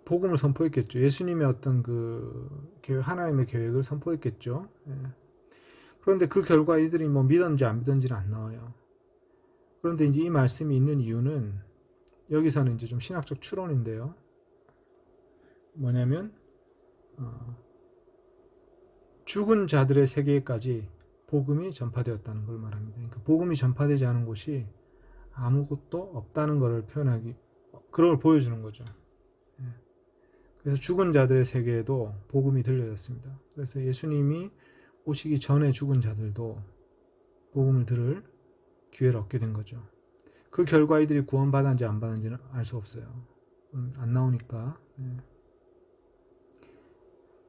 복음을 선포했겠죠. 예수님의 어떤 그 하나님의 계획을 선포했겠죠. 그런데 그 결과 이들이 뭐 믿었는지 안 믿었는지는 안 나와요. 그런데 이제 이 말씀이 있는 이유는 여기서는 이제 좀 신학적 추론인데요. 뭐냐면 죽은 자들의 세계까지 복음이 전파되었다는 걸 말합니다. 그러니까 복음이 전파되지 않은 곳이 아무것도 없다는 것을 표현하기, 그런 걸 보여주는 거죠. 그래서 죽은 자들의 세계에도 복음이 들려졌습니다. 그래서 예수님이 오시기 전에 죽은 자들도 복음을 들을 기회를 얻게 된 거죠. 그 결과 이들이 구원받았는지 안 받았는지는 알 수 없어요. 안 나오니까.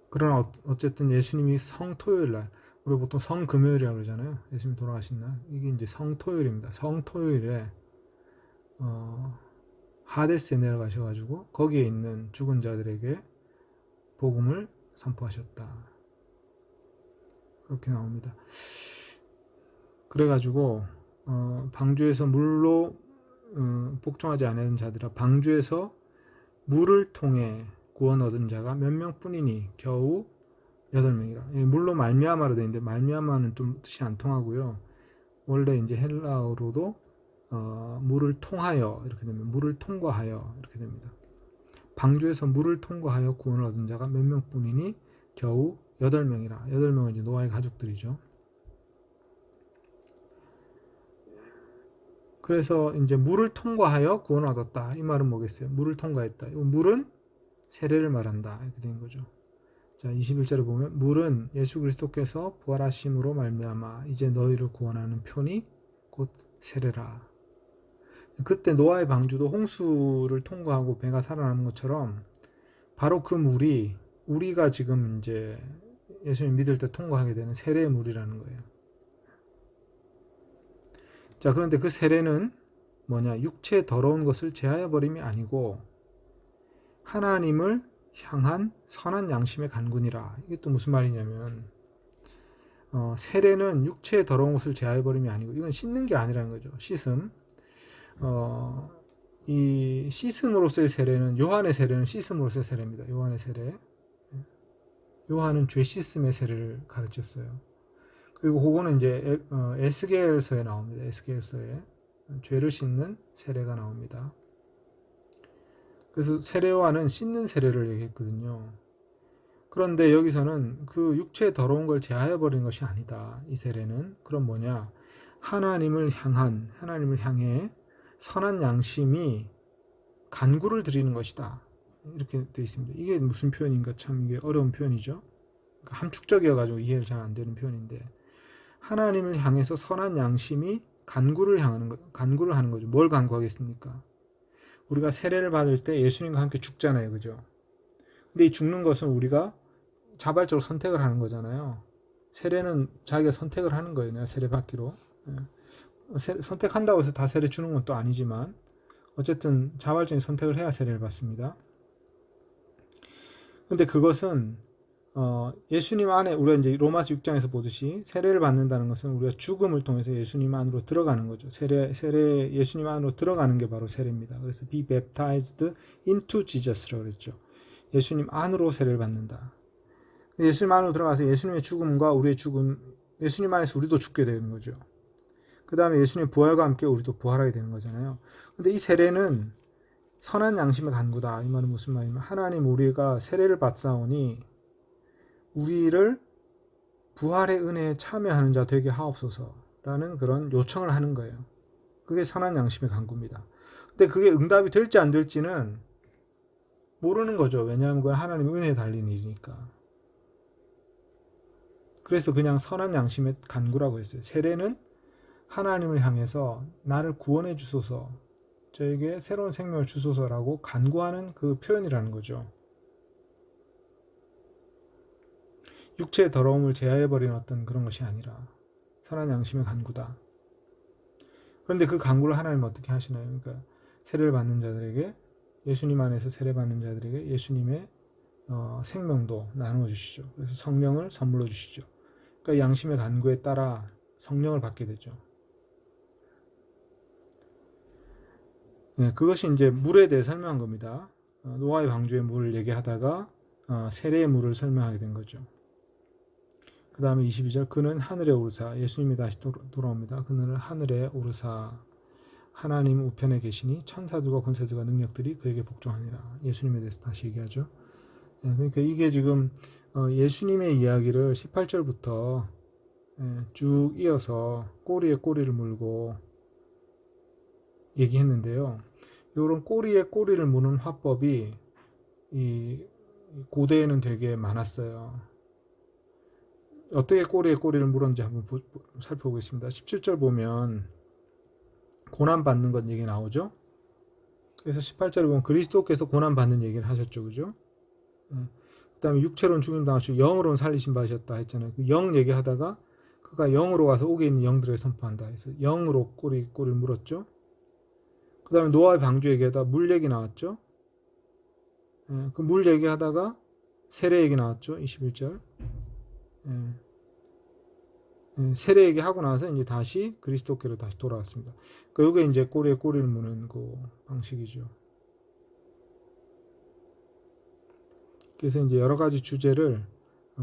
그러나 어쨌든 예수님이 성토요일날, 우리 보통 성금요일이라고 그러잖아요. 예수님 돌아가신 날. 이게 이제 성토요일입니다. 성토요일에 하데스에 내려가셔가지고 거기에 있는 죽은 자들에게 복음을 선포하셨다. 그렇게 나옵니다. 그래가지고 방주에서 물로 복종하지 않은 자들아, 방주에서 물을 통해 구원 얻은 자가 몇 명뿐이니 겨우 8명이라. 물로 말미암아로 되어 있는데 말미암아는 좀 뜻이 안 통하고요. 원래 이제 헬라어로도 물을 통하여 이렇게 됩니다. 물을 통과하여 이렇게 됩니다. 방주에서 물을 통과하여 구원을 얻은 자가 몇 명뿐이니 겨우 8명이라. 8명은 이제 노아의 가족들이죠. 그래서 이제 물을 통과하여 구원을 얻었다. 이 말은 뭐겠어요? 물을 통과했다. 이 물은 세례를 말한다. 이렇게 된 거죠. 자, 21절에 보면 물은 예수 그리스도께서 부활하심으로 말미암아 이제 너희를 구원하는 표니 곧 세례라. 그때 노아의 방주도 홍수를 통과하고 배가 살아남은 것처럼 바로 그 물이 우리가 지금 이제 예수님 믿을 때 통과하게 되는 세례의 물이라는 거예요. 자, 그런데 그 세례는 뭐냐? 육체의 더러운 것을 제하여 버림이 아니고 하나님을 향한 선한 양심의 간군이라. 이게 또 무슨 말이냐면 세례는 육체의 더러운 것을 제하여버림이 아니고 이건 씻는 게 아니라는 거죠. 씻음. 이 씻음으로서의 세례는 요한의 세례는 씻음으로서의 세례입니다. 요한의 세례. 요한은 죄 씻음의 세례를 가르쳤어요. 그리고 그거는 이제 에스겔서에 나옵니다. 에스겔서에 죄를 씻는 세례가 나옵니다. 그래서 세례와는 씻는 세례를 얘기했거든요. 그런데 여기서는 그 육체의 더러운 걸 제하여 버리는 것이 아니다. 이 세례는. 그럼 뭐냐? 하나님을 향해 선한 양심이 간구를 드리는 것이다. 이렇게 되어 있습니다. 이게 무슨 표현인가 참 이게 어려운 표현이죠. 그러니까 함축적이어가지고 이해를 잘 안 되는 표현인데 하나님을 향해서 선한 양심이 간구를 하는 거죠. 뭘 간구하겠습니까? 우리가 세례를 받을 때 예수님과 함께 죽잖아요, 그죠? 근데 이 죽는 것은 우리가 자발적으로 선택을 하는 거잖아요. 세례는 자기가 선택을 하는 거예요. 내가 세례 받기로. 선택한다고 해서 다 세례 주는 건 또 아니지만 어쨌든 자발적인 선택을 해야 세례를 받습니다. 근데 그것은 예수님 안에 우리가 이제 로마서 6장에서 보듯이 세례를 받는다는 것은 우리가 죽음을 통해서 예수님 안으로 들어가는 거죠. 세례 예수님 안으로 들어가는 게 바로 세례입니다. 그래서 be baptized into Jesus라고 그랬죠. 예수님 안으로 세례를 받는다. 예수님 안으로 들어가서 예수님의 죽음과 우리의 죽음, 예수님 안에서 우리도 죽게 되는 거죠. 그 다음에 예수님의 부활과 함께 우리도 부활하게 되는 거잖아요. 근데 이 세례는 선한 양심의 간구다. 이 말은 무슨 말이냐면 하나님 우리가 세례를 받사오니 우리를 부활의 은혜에 참여하는 자 되게 하옵소서라는 그런 요청을 하는 거예요. 그게 선한 양심의 간구입니다. 근데 그게 응답이 될지 안 될지는 모르는 거죠. 왜냐하면 그건 하나님의 은혜에 달린 일이니까. 그래서 그냥 선한 양심의 간구라고 했어요. 세례는 하나님을 향해서 나를 구원해 주소서, 저에게 새로운 생명을 주소서라고 간구하는 그 표현이라는 거죠. 육체의 더러움을 제하해버리는 어떤 그런 것이 아니라 선한 양심의 간구다. 그런데 그 간구를 하나님은 어떻게 하시나요? 그러니까 세례를 받는 자들에게, 예수님 안에서 세례 받는 자들에게 예수님의 생명도 나누어 주시죠. 그래서 성령을 선물로 주시죠. 그러니까 양심의 간구에 따라 성령을 받게 되죠. 네, 그것이 이제 물에 대해 설명한 겁니다. 노아의 방주의 물을 얘기하다가 세례의 물을 설명하게 된 거죠. 그 다음에 22절 그는 하늘에 오르사, 예수님이 다시 돌아옵니다. 그는 하늘에 오르사 하나님 우편에 계시니 천사들과 권세들과 능력들이 그에게 복종하니라. 예수님에 대해서 다시 얘기하죠. 그러니까 이게 지금 예수님의 이야기를 18절부터 쭉 이어서 꼬리에 꼬리를 물고 얘기했는데요. 이런 꼬리에 꼬리를 무는 화법이 이 고대에는 되게 많았어요. 어떻게 꼬리에 꼬리를 물었는지 한번 살펴보겠습니다. 17절 보면 고난받는 것 얘기 나오죠. 그래서 18절에 보면 그리스도께서 고난받는 얘기를 하셨죠. 그죠? 그 다음에 육체로는 죽임 당하시고 영으로는 살리심 받으셨다 했잖아요. 그 영 얘기하다가 그가 영으로 가서 옥에 있는 영들에게 선포한다 해서 영으로 꼬리를 물었죠. 그 다음에 노아의 방주 얘기하다가 물 얘기 나왔죠. 그 물 얘기하다가 세례 얘기 나왔죠. 21절. 세례 얘기하고 나서 이제 다시 그리스도께로 다시 돌아왔습니다. 그러니까 이게 이제 꼬리에 꼬리를 무는 그 방식이죠. 그래서 이제 여러 가지 주제를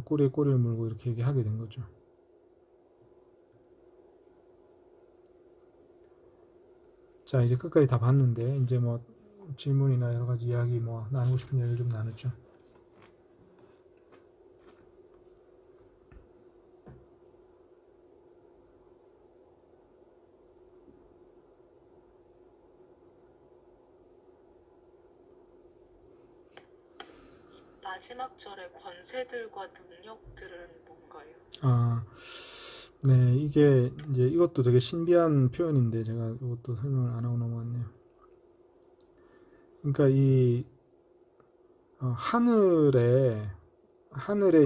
꼬리에 꼬리를 물고 이렇게 얘기하게 된 거죠. 자, 이제 끝까지 다 봤는데 이제 뭐 질문이나 여러 가지 이야기 뭐 나누고 싶은 이야기를 좀 나누죠. 마지막 절의 권세들과 능력들은 뭔가요? 네, 이게 이제 이것도 되게 신비한 표현인데 제가 이것도 설명을 안 하고 넘어갔네요. 그러니까 이 하늘의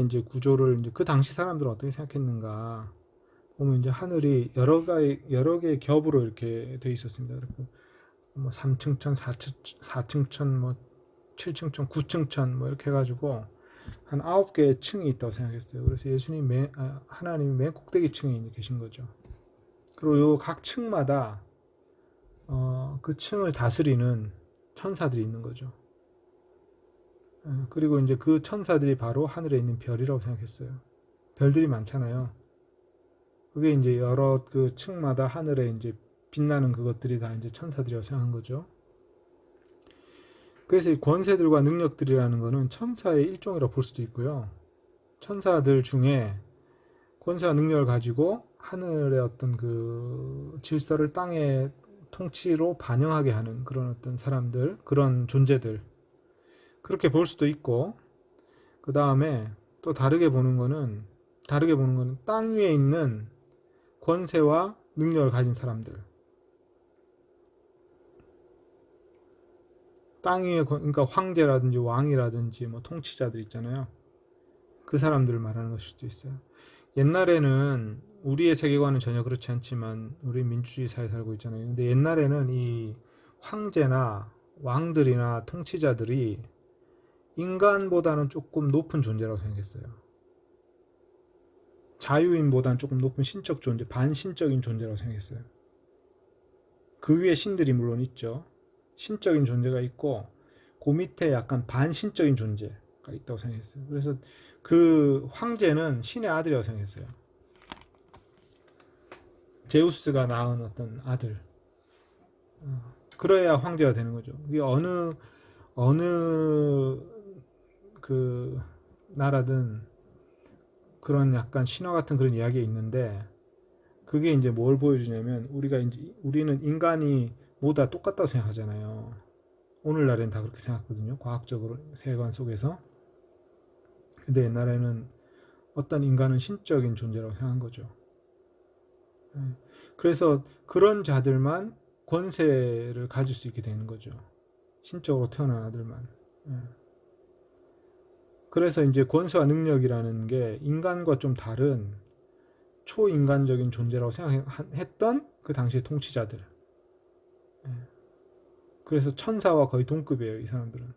이제 구조를 이제 그 당시 사람들은 어떻게 생각했는가 보면 이제 하늘이 여러 개의 겹으로 이렇게 돼 있었습니다. 그리고 뭐 3층천, 4층천 뭐 7층천, 9층천 뭐 이렇게 해가지고 한 9개의 층이 있다고 생각했어요. 그래서 하나님이 맨 꼭대기 층에 계신 거죠. 그리고 요 각 층마다 그 층을 다스리는 천사들이 있는 거죠. 그리고 이제 그 천사들이 바로 하늘에 있는 별이라고 생각했어요. 별들이 많잖아요. 그게 이제 여러 그 층마다 하늘에 이제 빛나는 그것들이 다 이제 천사들이라고 생각한 거죠. 그래서 이 권세들과 능력들이라는 거는 천사의 일종이라고 볼 수도 있고요. 천사들 중에 권세와 능력을 가지고 하늘의 어떤 그 질서를 땅의 통치로 반영하게 하는 그런 어떤 사람들, 그런 존재들, 그렇게 볼 수도 있고, 그 다음에 또 다르게 보는 거는 땅 위에 있는 권세와 능력을 가진 사람들, 땅 위에 그러니까 황제라든지 왕이라든지 뭐 통치자들 있잖아요. 그 사람들을 말하는 것일 수도 있어요. 옛날에는 우리의 세계관은 전혀 그렇지 않지만 우리 민주주의 사회에 살고 있잖아요. 근데 옛날에는 이 황제나 왕들이나 통치자들이 인간보다는 조금 높은 존재라고 생각했어요. 자유인보다는 조금 높은 신적 존재, 반신적인 존재라고 생각했어요. 그 위에 신들이 물론 있죠. 신적인 존재가 있고 그 밑에 약간 반신적인 존재가 있다고 생각했어요. 그래서 그 황제는 신의 아들이라고 생각했어요. 제우스가 낳은 어떤 아들. 그래야 황제가 되는 거죠. 이게 어느 그 나라든 그런 약간 신화 같은 그런 이야기가 있는데, 그게 이제 뭘 보여주냐면 우리는 인간이 모두 다 똑같다고 생각하잖아요. 오늘날엔 다 그렇게 생각하거든요. 과학적으로 세계관 속에서. 근데 옛날에는 어떤 인간은 신적인 존재라고 생각한 거죠. 그래서 그런 자들만 권세를 가질 수 있게 되는 거죠. 신적으로 태어난 아들만. 그래서 이제 권세와 능력이라는 게 인간과 좀 다른 초인간적인 존재라고 생각했던 그 당시의 통치자들. 그래서 천사와 거의 동급이에요, 이 사람들은.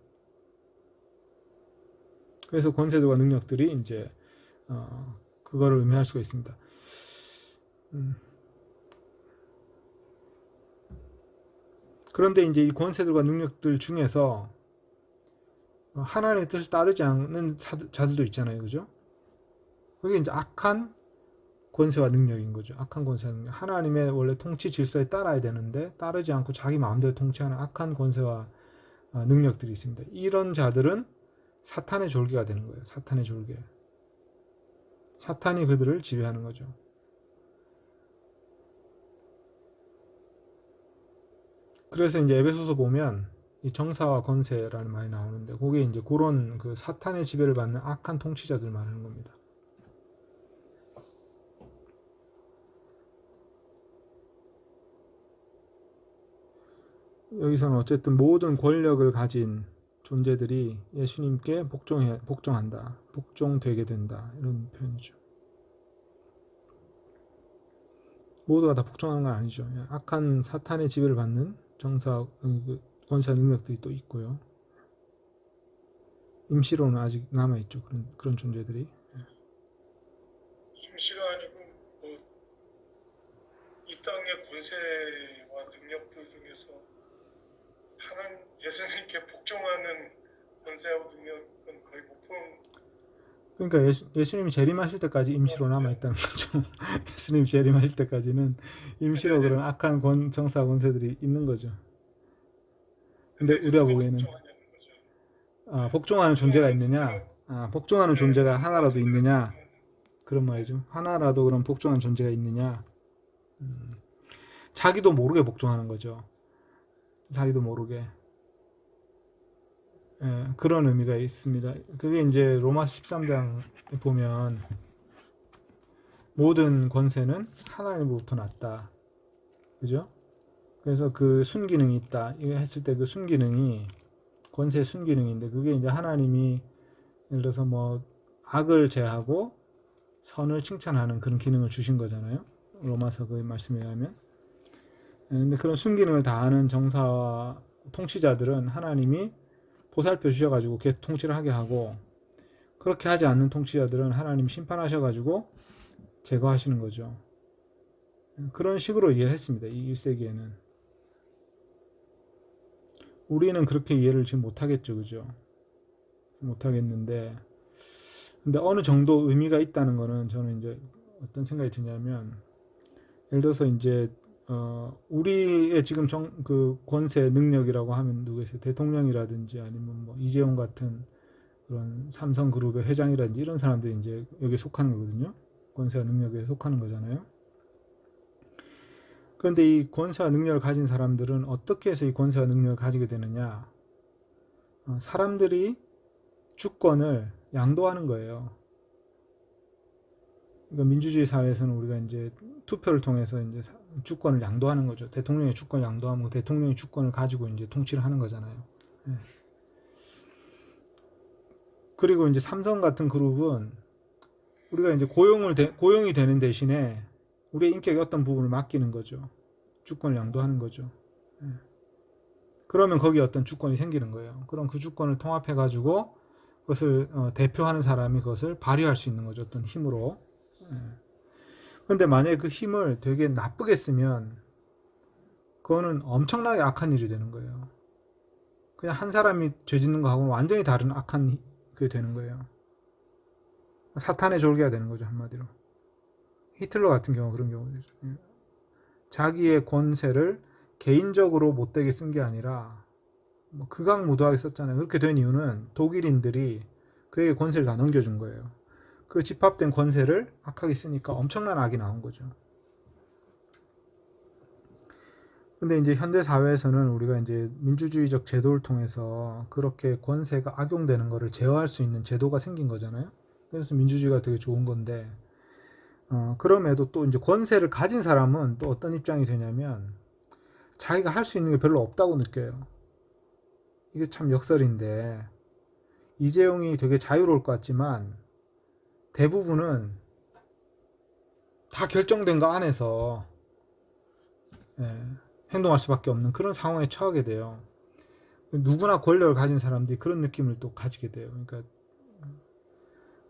그래서 권세들과 능력들이 이제 그거를 의미할 수가 있습니다. 그런데 이제 이 권세들과 능력들 중에서 하나님의 뜻을 따르지 않는 자들도 있잖아요, 그죠? 그게 이제 악한 권세와 능력인 거죠. 악한 권세와 능력. 하나님의 원래 통치 질서에 따라야 되는데 따르지 않고 자기 마음대로 통치하는 악한 권세와 능력들이 있습니다. 이런 자들은 사탄의 졸개가 되는 거예요. 사탄의 졸개. 사탄이 그들을 지배하는 거죠. 그래서 이제 에베소서 보면 이 정사와 권세라는 말이 나오는데, 그게 이제 그런 그 사탄의 지배를 받는 악한 통치자들 말하는 겁니다. 여기서는 어쨌든 모든 권력을 가진 존재들이 예수님께 복종한다, 복종되게 된다, 이런 표현이죠. 모두가 다 복종하는 건 아니죠. 악한 사탄의 지배를 받는 권세와 능력들이 또 있고요. 임시로는 아직 남아있죠. 그런 존재들이. 임시가 아니고 이 땅의 권세와 능력들 중에서 하나님 예수님께 복종하는 권세와 능력은 거의 못 본. 그러니까 예수님이 재림하실 때까지 임시로 남아있다는 거죠. 예수님이 재림하실 때까지는 임시로 그런 악한 정사 권세들이 있는 거죠. 근데 우리가 보기에는 복종하는 존재가 있느냐, 복종하는 존재가 하나라도 있느냐, 그런 말이죠. 하나라도 그런 복종하는 존재가 있느냐. 자기도 모르게 복종하는 거죠. 자기도 모르게. 그런 의미가 있습니다. 그게 이제 로마서 13장에 보면 모든 권세는 하나님으로부터 났다. 그죠? 그래서 그 순기능이 있다. 이거 했을 때 그 순기능이 권세의 순기능인데, 그게 이제 하나님이 예를 들어서 뭐 악을 제하고 선을 칭찬하는 그런 기능을 주신 거잖아요. 로마서 그 말씀에 의하면. 근데 그런 순기능을 다하는 정사와 통치자들은 하나님이 보살펴 주셔가지고 계속 통치를 하게 하고, 그렇게 하지 않는 통치자들은 하나님 심판하셔가지고 제거하시는 거죠. 그런 식으로 이해를 했습니다. 이 1세기에는. 우리는 그렇게 이해를 지금 못하겠죠. 그죠? 못하겠는데, 근데 어느 정도 의미가 있다는 거는 저는 이제 어떤 생각이 드냐면, 예를 들어서 이제 우리의 지금 그 권세 능력이라고 하면 누구겠어요? 대통령이라든지 아니면 뭐 이재용 같은 그런 삼성그룹의 회장이라든지 이런 사람들이 이제 여기에 속하는 거거든요. 권세와 능력에 속하는 거잖아요. 그런데 이 권세와 능력을 가진 사람들은 어떻게 해서 이 권세와 능력을 가지게 되느냐? 사람들이 주권을 양도하는 거예요. 그러니까 민주주의 사회에서는 우리가 이제 투표를 통해서 이제 주권을 양도하는 거죠. 대통령의 주권을 양도하면 대통령의 주권을 가지고 이제 통치를 하는 거잖아요. 예. 그리고 이제 삼성 같은 그룹은 우리가 이제 고용이 되는 대신에 우리의 인격의 어떤 부분을 맡기는 거죠. 주권을 양도하는 거죠. 예. 그러면 거기에 어떤 주권이 생기는 거예요. 그럼 그 주권을 통합해 가지고 그것을 대표하는 사람이 그것을 발휘할 수 있는 거죠. 어떤 힘으로. 그런데 만약에 그 힘을 되게 나쁘게 쓰면 그거는 엄청나게 악한 일이 되는 거예요. 그냥 한 사람이 죄 짓는 거하고는 완전히 다른 악한 그게 되는 거예요. 사탄의 졸개가 되는 거죠. 한마디로. 히틀러 같은 경우 그런 경우죠. 자기의 권세를 개인적으로 못되게 쓴 게 아니라 뭐 극악무도하게 썼잖아요. 그렇게 된 이유는 독일인들이 그에게 권세를 다 넘겨준 거예요. 그 집합된 권세를 악하게 쓰니까 엄청난 악이 나온 거죠. 근데 이제 현대 사회에서는 우리가 이제 민주주의적 제도를 통해서 그렇게 권세가 악용되는 거를 제어할 수 있는 제도가 생긴 거잖아요. 그래서 민주주의가 되게 좋은 건데, 그럼에도 또 이제 권세를 가진 사람은 또 어떤 입장이 되냐면 자기가 할 수 있는 게 별로 없다고 느껴요. 이게 참 역설인데, 이재용이 되게 자유로울 것 같지만 대부분은 다 결정된 거 안에서 행동할 수밖에 없는 그런 상황에 처하게 돼요. 누구나 권력을 가진 사람들이 그런 느낌을 또 가지게 돼요. 그러니까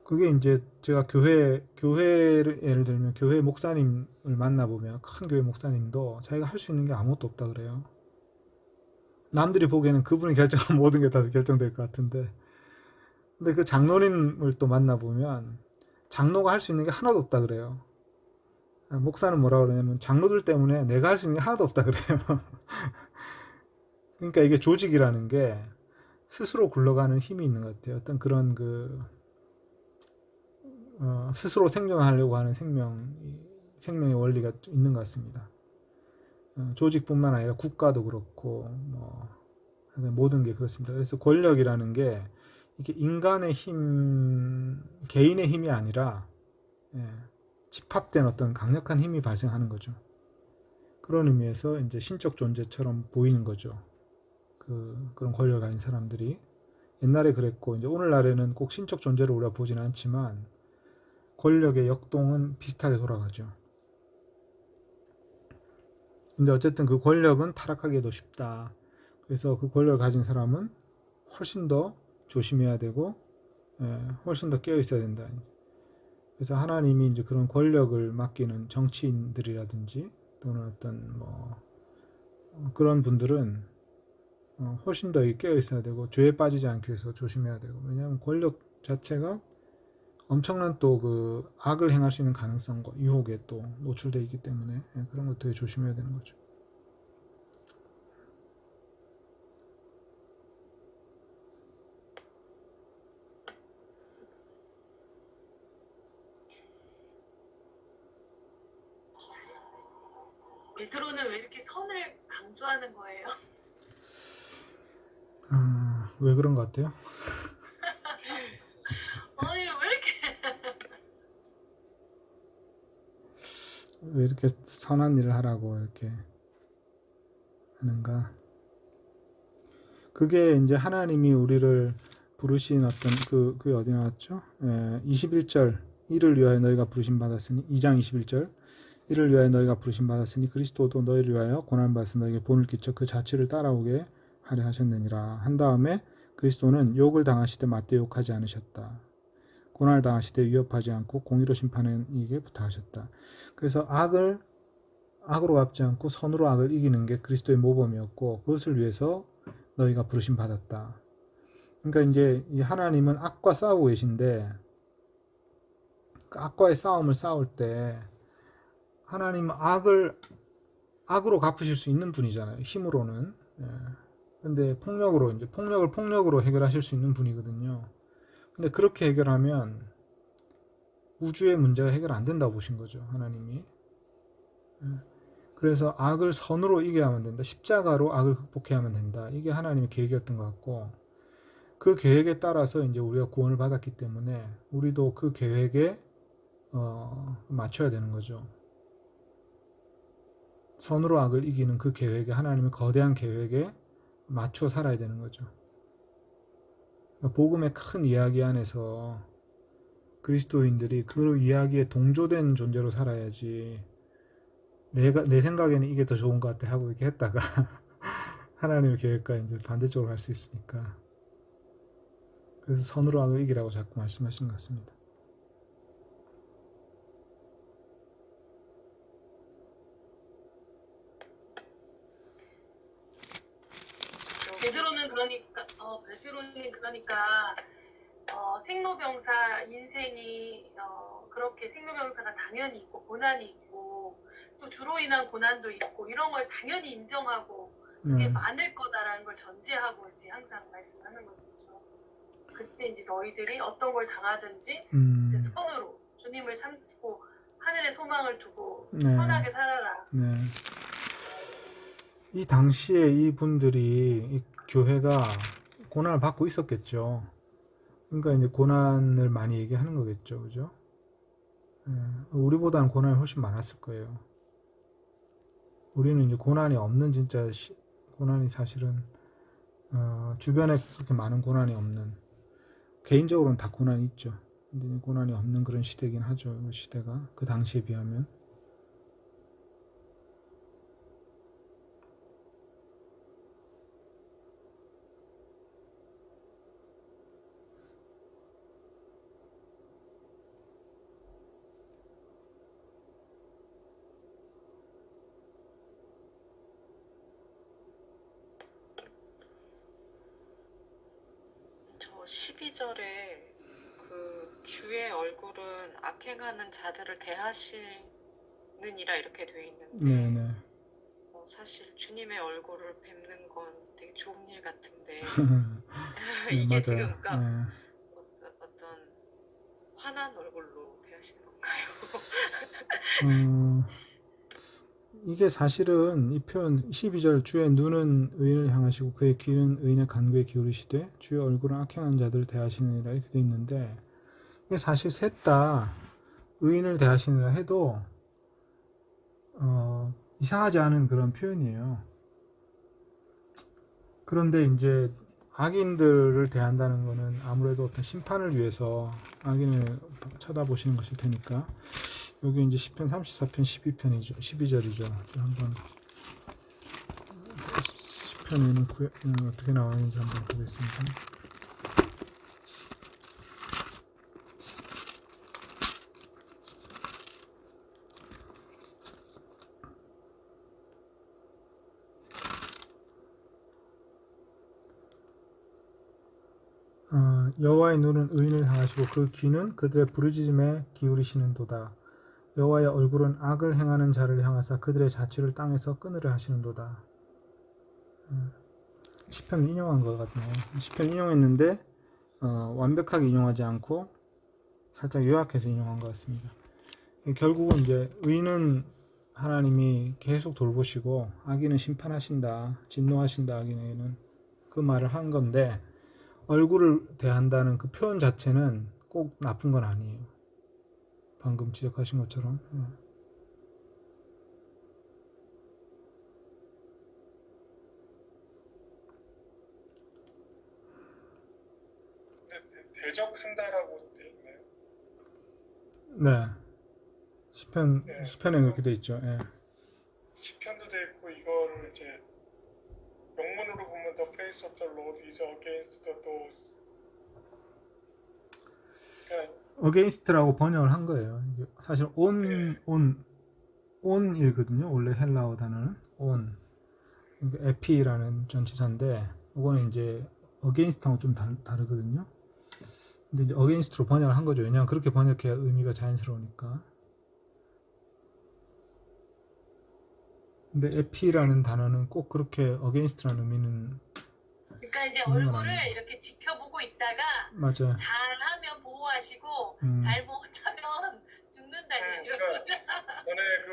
그게 이제 제가 교회를 예를 들면 교회 목사님을 만나보면 큰 교회 목사님도 자기가 할 수 있는 게 아무것도 없다 그래요. 남들이 보기에는 그분이 결정한 모든 게 다 결정될 것 같은데, 근데 그 장로님을 또 만나보면 장로가 할 수 있는 게 하나도 없다 그래요. 목사는 뭐라 그러냐면 장로들 때문에 내가 할 수 있는 게 하나도 없다 그래요. 그러니까 이게 조직이라는 게 스스로 굴러가는 힘이 있는 것 같아요. 어떤 그런 스스로 생존하려고 하는 생명의 원리가 있는 것 같습니다. 조직뿐만 아니라 국가도 그렇고 뭐 모든 게 그렇습니다. 그래서 권력이라는 게 이게 인간의 힘, 개인의 힘이 아니라 집합된 어떤 강력한 힘이 발생하는 거죠. 그런 의미에서 이제 신적 존재처럼 보이는 거죠. 그런 권력을 가진 사람들이 옛날에 그랬고 이제 오늘날에는 꼭 신적 존재를 우리가 보지는 않지만 권력의 역동은 비슷하게 돌아가죠. 근데 어쨌든 그 권력은 타락하기도 쉽다. 그래서 그 권력을 가진 사람은 훨씬 더 조심해야 되고, 훨씬 더 깨어 있어야 된다. 그래서 하나님이 이제 그런 권력을 맡기는 정치인들이라든지 또는 어떤 뭐 그런 분들은 훨씬 더 깨어 있어야 되고 죄에 빠지지 않기 위해서 조심해야 되고, 왜냐하면 권력 자체가 엄청난 또 그 악을 행할 수 있는 가능성과 유혹에 또 노출되어 있기 때문에 그런 것 되게 조심해야 되는 거죠. 베드로는 왜 이렇게 선을 강조하는 거예요? 왜 그런 것 같아요? 아니 왜 이렇게 왜 이렇게 선한 일을 하라고 이렇게 하는가? 그게 이제 하나님이 우리를 부르신 어떤 그게 어디 나왔죠? 21절 이를 위하여 너희가 부르심 받았으니 2장 21절 이를 위하여 너희가 부르심 받았으니 그리스도도 너희를 위하여 고난받아서 너희에게 본을 끼쳐 그 자취를 따라오게 하려 하셨느니라 한 다음에 그리스도는 욕을 당하시되 맞대 욕하지 않으셨다. 고난을 당하시되 위협하지 않고 공의로 심판하는 이에게 부탁하셨다. 그래서 악으로 갚지 않고 선으로 악을 이기는 게 그리스도의 모범이었고 그것을 위해서 너희가 부르심 받았다. 그러니까 이제 이 하나님은 악과 싸우고 계신데 그 악과의 싸움을 싸울 때 하나님은 악으로 갚으실 수 있는 분이잖아요. 힘으로는. 예. 근데 폭력을 폭력으로 해결하실 수 있는 분이거든요. 근데 그렇게 해결하면 우주의 문제가 해결 안 된다고 보신 거죠. 하나님이. 예. 그래서 악을 선으로 이겨야만 된다. 십자가로 악을 극복해야만 된다. 이게 하나님의 계획이었던 것 같고 그 계획에 따라서 이제 우리가 구원을 받았기 때문에 우리도 그 계획에 맞춰야 되는 거죠. 선으로 악을 이기는 그 계획에 하나님의 거대한 계획에 맞춰 살아야 되는 거죠. 복음의 큰 이야기 안에서 그리스도인들이 그 이야기에 동조된 존재로 살아야지 내 생각에는 이게 더 좋은 것 같아 하고 이렇게 했다가 하나님의 계획과 이제 반대쪽으로 갈 수 있으니까 그래서 선으로 악을 이기라고 자꾸 말씀하시는 것 같습니다. 베드로는 그러니까 생로병사 인생이 그렇게 생로병사가 당연히 있고 고난이 있고 또 주로 인한 고난도 있고 이런 걸 당연히 인정하고 그게 많을 거다라는 걸 전제하고 이제 항상 말씀하는 거죠. 그때 이제 너희들이 어떤 걸 당하든지 그 선으로 주님을 삼고 하늘의 소망을 두고 선하게 살아라. 네. 이 당시에 이 분들이 이 교회가 고난을 받고 있었겠죠. 그러니까 이제 고난을 많이 얘기하는 거겠죠, 그죠? 우리보다는 고난이 훨씬 많았을 거예요. 우리는 이제 고난이 없는 고난이 사실은 주변에 그렇게 많은 고난이 없는 개인적으로는 다 고난이 있죠. 근데 고난이 없는 그런 시대긴 하죠. 그 시대가 그 당시에 비하면. 저 12절에 그 주의 얼굴은 악행하는 자들을 대하시느니라 이렇게 돼 있는데 네네. 사실 주님의 얼굴을 뵙는 건 되게 좋은 일 같은데 네, 이게 맞아요. 지금 그러니까 네. 어떤 화난 얼굴로 대하시는 건가요? 이게 사실은 이 표현 12절 주의 눈은 의인을 향하시고 그의 귀는 의인의 간구에 기울이시되 주의 얼굴은 악행한 자들을 대하시느니라 이렇게 돼 있는데 이게 사실 셋 다 의인을 대하시느라 해도 이상하지 않은 그런 표현이에요. 그런데 이제 악인들을 대한다는 것은 아무래도 어떤 심판을 위해서 악인을 쳐다보시는 것일 테니까 여기 이제 시편 34편 12편이죠. 12절이죠. 한번 시편에는 어떻게 나와 있는지 한번 보겠습니다. 여호와의 눈은 의인을 향하시고 그 귀는 그들의 부르짖음에 기울이시는도다. 여호와의 얼굴은 악을 행하는 자를 향하사 그들의 자취를 땅에서 끊으려 하시는도다. 시편 인용한 것 같네요. 시편 인용했는데 완벽하게 인용하지 않고 살짝 요약해서 인용한 것 같습니다. 결국은 이제 의인은 하나님이 계속 돌보시고 악인은 심판하신다, 진노하신다 악인에게는 그 말을 한 건데 얼굴을 대한다는 그 표현 자체는 꼭 나쁜 건 아니에요. 방금 지적하신 것처럼. 근데 대적한다라고 돼 있나요? 네. 시편에 그렇게 돼 있죠. 예. 시편도 돼 있고 이거를 이제 영문으로 보면 더 face of the Lord is against the doors. 그러니까 against라고 번역을 한 거예요. 이게 사실 on이거든요. 원래 헬라어 단어는 on. 그러니까 epi라는 전치사인데 이거는 이제 against하고 좀 다르거든요. 근데 이제 against로 번역을 한 거죠. 왜냐하면 그렇게 번역해야 의미가 자연스러우니까. 근데 epi라는 단어는 꼭 그렇게 against라는 의미는 그러니까 이제 의미가 얼굴을 아니에요. 이렇게 지켜보고 있다가 맞아요. 잘하면 보호하시고 잘못하면 죽는다는 식으로. 그러니까 전에 그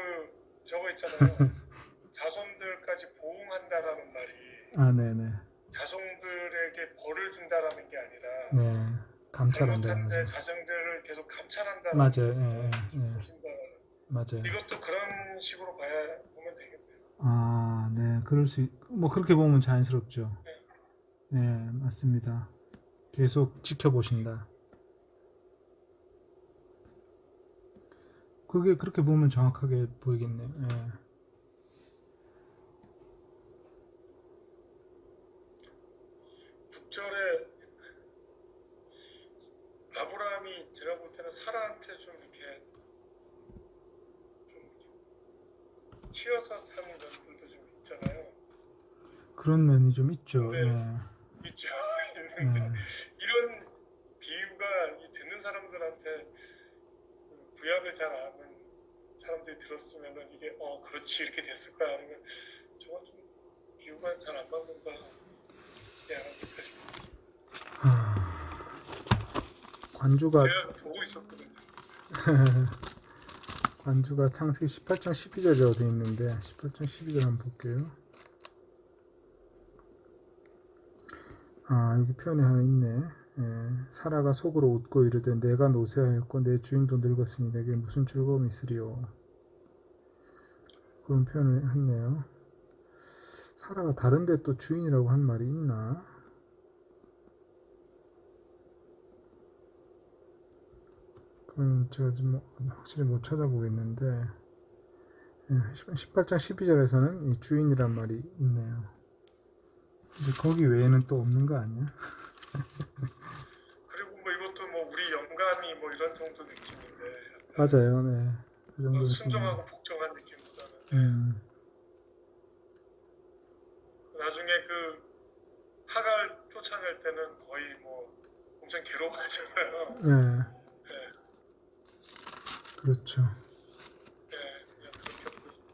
저거 있잖아요. 자손들까지 보응한다라는 말이 아, 네네. 자손들에게 벌을 준다라는 게 아니라 네. 감찰한다는 잘못한 내 거죠. 자손들을 계속 감찰한다라는 맞아요. 거죠. 예, 예. 보신다라는. 맞아요. 이것도 그런 식으로 보면 되겠네요. 아, 네. 뭐 그렇게 보면 자연스럽죠. 네, 맞습니다. 계속 지켜보신다. 그게 그렇게 보면 정확하게 보이겠네요. 예. 절에 아브라함이 제가 볼 때는 사라한테 좀 이렇게 좀 치여서 사는 면들도 좀 있잖아요. 그런 면이 좀 있죠. 네. 예. 있죠. 있는데 예. 이런 비유가 이 듣는 사람들한테 그 구약을 잘 아는 사람들이 들었으면은 이게 그렇지 이렇게 됐을 거야 아니면 저건 좀 비유가 잘 안 맞는다 이렇게 알았을까 싶어요. 관주가 제가 보고 있었거든요. 관주가 창세기 18장 12절이라고 되어 있는데 18장 12절 한번 볼게요. 아, 여기 표현이 하나 있네. 예, 사라가 속으로 웃고 이르되 내가 노쇠하였고 내 주인도 늙었으니 내게 무슨 즐거움이 있으리요. 그런 표현을 했네요. 사라가 다른데 또 주인이라고 한 말이 있나? 그건 제가 좀 확실히 못 찾아보겠는데 18장 12절에서는 이 주인이란 말이 있네요. 근데 거기 외에는 또 없는 거 아니야? 그리고 뭐 이것도 뭐 우리 영감이 뭐 이런 정도 느낌인데 맞아요, 네. 그 정도 순종하고 복종한 느낌보다는 나중에 그 하갈 쫓아낼 때는 거의 뭐 엄청 괴로워하잖아요. 네. 네, 그렇죠. 네, 그냥 그렇게 보고 있어요.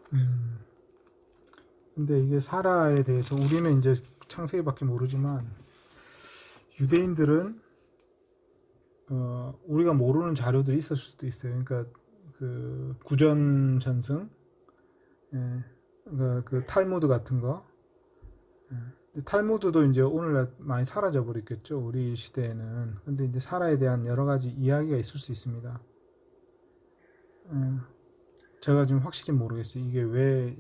근데 이게 사라에 대해서 우리는 이제 창세기밖에 모르지만 유대인들은 우리가 모르는 자료들이 있을 수도 있어요. 그러니까 그 구전 전승, 그러니까 그 탈무드 같은 거. 탈무드도 이제 오늘날 많이 사라져 버렸겠죠. 우리 시대에는. 근데 이제 사라에 대한 여러 가지 이야기가 있을 수 있습니다. 제가 지금 확실히 모르겠어요. 이게 왜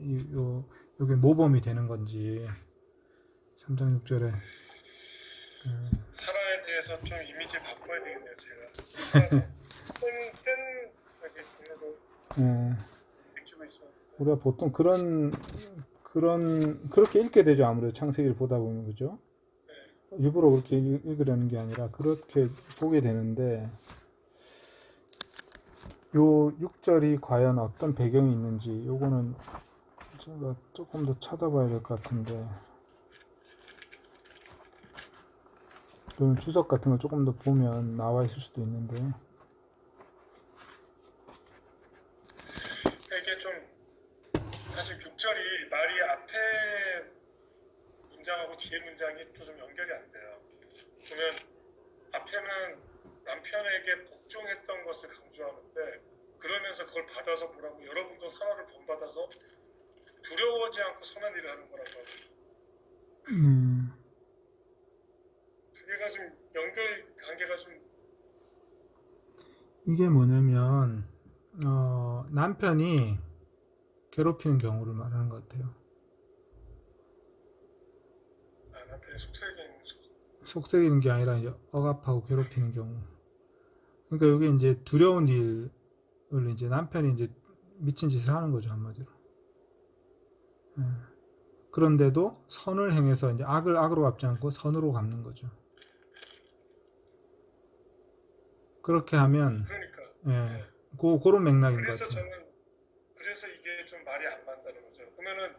여기 모범이 되는 건지. 3장 6절에 사라에 대해서 좀 이미지 바꿔야 되겠네요. 제가 센 이렇게 돈으로 느끼고 있어요. 우리가 보통 그렇게 읽게 되죠. 아무래도 창세기를 보다 보면 그죠? 일부러 그렇게 읽으려는 게 아니라 그렇게 보게 되는데 요 6절이 과연 어떤 배경이 있는지 요거는 제가 조금 더 찾아봐야 될 것 같은데 또는 주석 같은 걸 조금 더 보면 나와 있을 수도 있는데 이게 좀 사실 6절이 말이 앞에 문장하고 뒤에 문장이 또 좀 연결이 안 돼요. 보면 앞에는 남편에게 복종했던 것을 강조하는데 그러면서 그걸 받아서 뭐라고 여러분도 사라를 본받아서 두려워하지 않고 선한 일을 하는 거라고 하죠. 그게가 좀 연결 관계가 좀 이게 뭐냐면 남편이 괴롭히는 경우를 말하는 것 같아요. 남편이 속삭이는 게 아니라 이제 억압하고 괴롭히는 경우. 그러니까 여기 이제 두려운 일을 이제 남편이 이제 미친 짓을 하는 거죠, 한마디로. 그런데도 선을 행해서 이제 악을 악으로 갚지 않고 선으로 갚는 거죠. 그렇게 하면 그러니까. 예, 그런 맥락인 것 그래서 같아요. 저는 그래서 이게 좀 말이 안 맞다는 거죠. 그러면은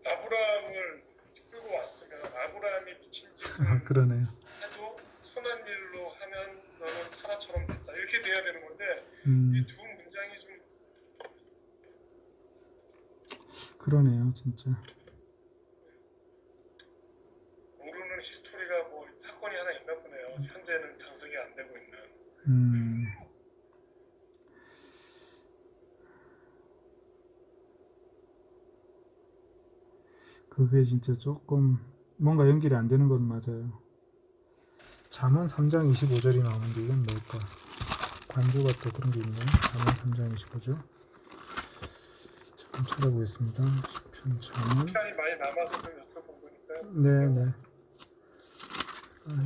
아브라함을 끌고 왔으면 아브라함이 미친 짓을 그러네요. 해도 선한 일로 하면 너는 사라처럼 됐다. 이렇게 돼야 되는 건데 음, 이 두 문장이 좀 그러네요, 진짜. 모르는 히스토리가 뭐 사건이 하나 있나 보네요. 현재는 장성이 안 되고 있는. 음, 그게 진짜 조금 뭔가 연결이 안 되는 건 맞아요. 잠언 3장 25절이 나오는데 이건 뭘까? 관조가 또 그런 게 있네요. 잠언 3장 25절. 잠깐 찾아보겠습니다. 시편 잠언. 시간이 많이 남아서 좀 여쭤본 거니까. 네네.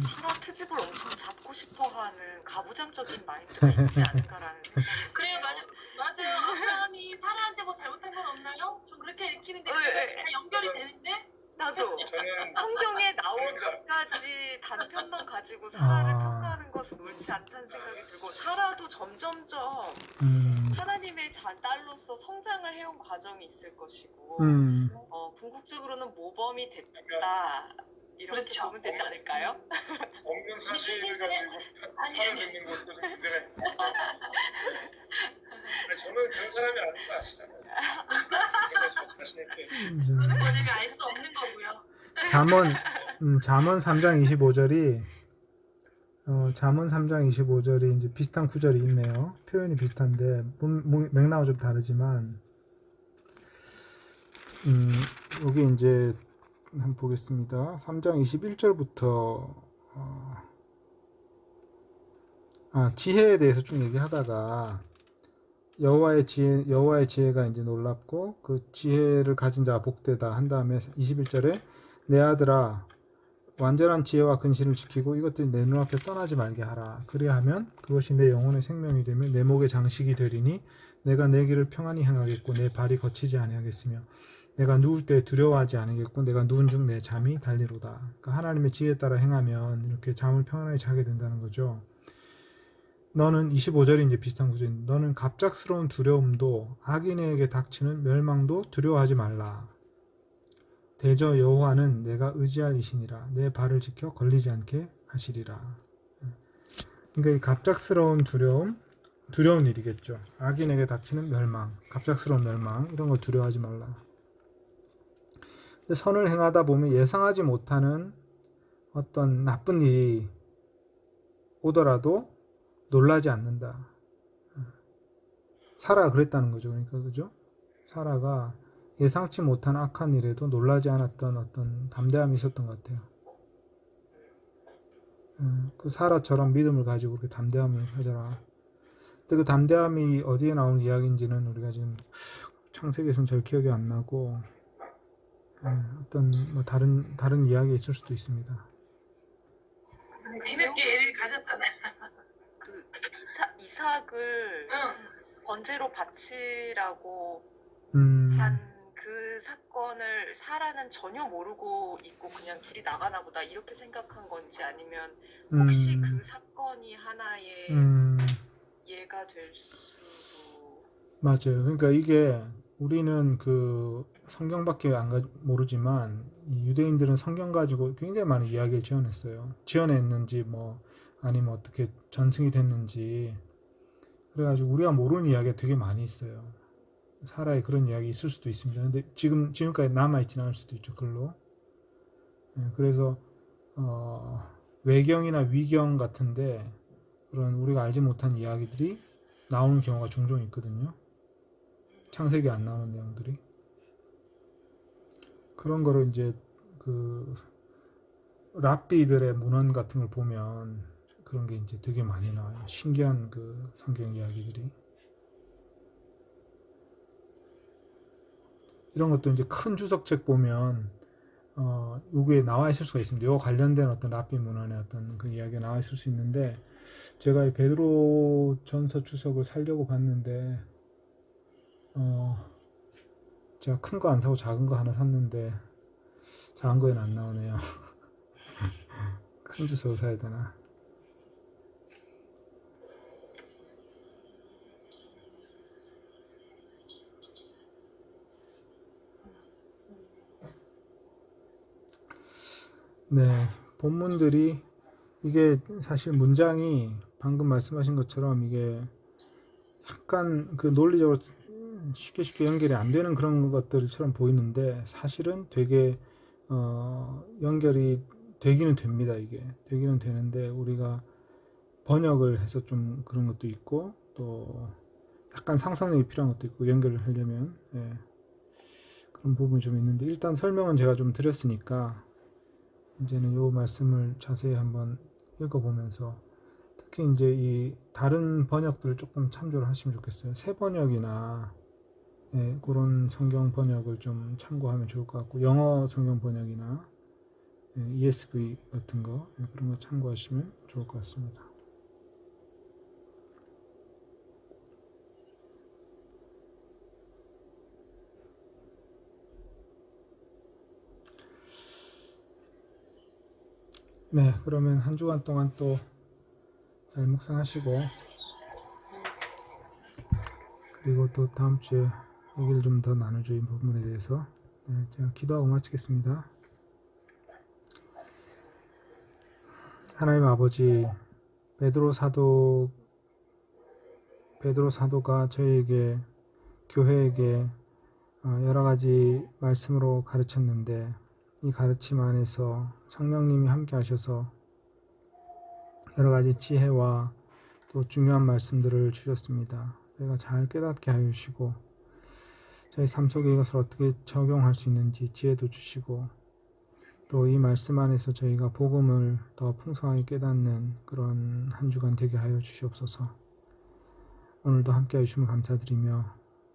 사라 트집을 엄청 잡고 싶어하는 가부장적인 마인드가 있지 않을까라는 생각이 그래요, 드네요. 맞아요. 아브라함이 사라한테 뭐 잘못한 건 없나요? 좀 그렇게 읽히는데 네. 다 연결이 되는데? 나도 저는 성경에 나온 그러니까. 몇 가지 단편만 가지고 사라를 아. 평가하는 것은 옳지 않다는 생각이 들고 사라도 점점점 음, 하나님의 딸로서 성장을 해온 과정이 있을 것이고 궁극적으로는 모범이 됐다 이렇게 그렇죠. 보면 되지 않을까요? 없는 사실을 미친 짓을 가지고 아니. 편을 듣는 것도 좀 문제가 있는 것 같아요. 저는 그런 사람이 아닌 거 아시잖아요. 그래서 자신 있게 그거는 우리가 알 수 없는 거고요. 잠언 3장 25절이 잠언 3장 25절이 이제 비슷한 구절이 있네요. 표현이 비슷한데 맥락은 좀 다르지만 여기 이제 한번 보겠습니다. 3장 21절부터 지혜에 대해서 쭉 얘기하다가 여호와의 지혜가 이제 놀랍고 그 지혜를 가진 자가 복되다 한 다음에 21절에 내 아들아 완전한 지혜와 근신을 지키고 이것들이 내 눈앞에 떠나지 말게 하라. 그리하면 그것이 내 영혼의 생명이 되며 내 목의 장식이 되리니 내가 내 길을 평안히 행하겠고 내 발이 거치지 아니하겠으며 내가 누울 때 두려워하지 않으겠고 내가 누운 중 내 잠이 달리로다. 그러니까 하나님의 지혜에 따라 행하면 이렇게 잠을 평안하게 자게 된다는 거죠. 너는 25절이 이제 비슷한 구절인데 너는 갑작스러운 두려움도 악인에게 닥치는 멸망도 두려워하지 말라. 대저 여호와는 내가 의지할 이시니라. 내 발을 지켜 걸리지 않게 하시리라. 그러니까 이 갑작스러운 두려운 일이겠죠. 악인에게 닥치는 멸망, 갑작스러운 멸망 이런 거 두려워하지 말라. 근데 선을 행하다 보면 예상하지 못하는 어떤 나쁜 일이 오더라도 놀라지 않는다. 사라가 그랬다는 거죠. 그러니까 그죠? 사라가 예상치 못한 악한 일에도 놀라지 않았던 어떤 담대함이 있었던 것 같아요. 그 사라처럼 믿음을 가지고 그렇게 담대함을 가져라. 근데 그 담대함이 어디에 나오는 이야기인지는 우리가 지금 창세기에서는 잘 기억이 안 나고 어떤 뭐 다른 이야기가 있을 수도 있습니다. 뒤늦게 애를 가졌잖아요. 그 이삭을 응. 번제로 바치라고 음, 한 그 사건을 사라는 전혀 모르고 있고 그냥 둘이 나가나 보다 이렇게 생각한 건지 아니면 혹시 그 사건이 하나의 예가 될 수도. 맞아요. 그러니까 이게 우리는 그 성경밖에 모르지만 이 유대인들은 성경 가지고 굉장히 많은 이야기를 지어냈는지 뭐 아니면 어떻게 전승이 됐는지 그래가지고 우리가 모르는 이야기가 되게 많이 있어요. 사라의 그런 이야기 있을 수도 있습니다. 근데 지금까지 남아있지는 않을 수도 있죠. 글로. 그래서 외경이나 위경 같은데 그런 우리가 알지 못한 이야기들이 나오는 경우가 종종 있거든요. 창세기에 안 나오는 내용들이. 그런 거를 이제 그 랍비들의 문헌 같은 걸 보면 그런 게 이제 되게 많이 나와요. 신기한 그 성경 이야기들이. 이런 것도 이제 큰 주석책 보면 요게 나와 있을 수가 있습니다. 요 관련된 어떤 랍비 문헌의 어떤 그 이야기가 나와 있을 수 있는데 제가 이 베드로 전서 주석을 사려고 봤는데 제가 큰 거 안 사고 작은 거 하나 샀는데 작은 거에는 안 나오네요. 큰 주소를 사야 되나? 네, 본문들이 이게 사실 문장이 방금 말씀하신 것처럼 이게 약간 그 논리적으로 쉽게 연결이 안 되는 그런 것들처럼 보이는데 사실은 되게 연결이 되기는 됩니다. 이게 되기는 되는데 우리가 번역을 해서 좀 그런 것도 있고 또 약간 상상력이 필요한 것도 있고 연결을 하려면 그런 부분이 좀 있는데 일단 설명은 제가 좀 드렸으니까 이제는 요 말씀을 자세히 한번 읽어보면서 특히 이제 이 다른 번역들을 조금 참조를 하시면 좋겠어요. 새 번역이나 그런 성경 번역을 좀 참고하면 좋을 것 같고 영어 성경 번역이나 ESV 같은 거 그런 거 참고하시면 좋을 것 같습니다. 네, 그러면 한 주간 동안 또 잘 묵상하시고 그리고 또 다음 주에 얘기를 좀 더 나누죠. 이 부분에 대해서 제가 기도하고 마치겠습니다. 하나님 아버지, 베드로 사도가 저희에게 교회에게 여러 가지 말씀으로 가르쳤는데 이 가르침 안에서 성령님이 함께 하셔서 여러 가지 지혜와 또 중요한 말씀들을 주셨습니다. 저희가 잘 깨닫게 하여 주시고 저희 삶 속에 이것을 어떻게 적용할 수 있는지 지혜도 주시고 또 이 말씀 안에서 저희가 복음을 더 풍성하게 깨닫는 그런 한 주간 되게 하여 주시옵소서. 오늘도 함께 해주심을 감사드리며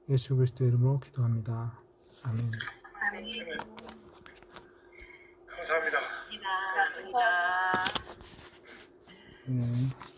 예수 그리스도의 이름으로 기도합니다. 아멘. 감사합니다. 감사합니다. 네.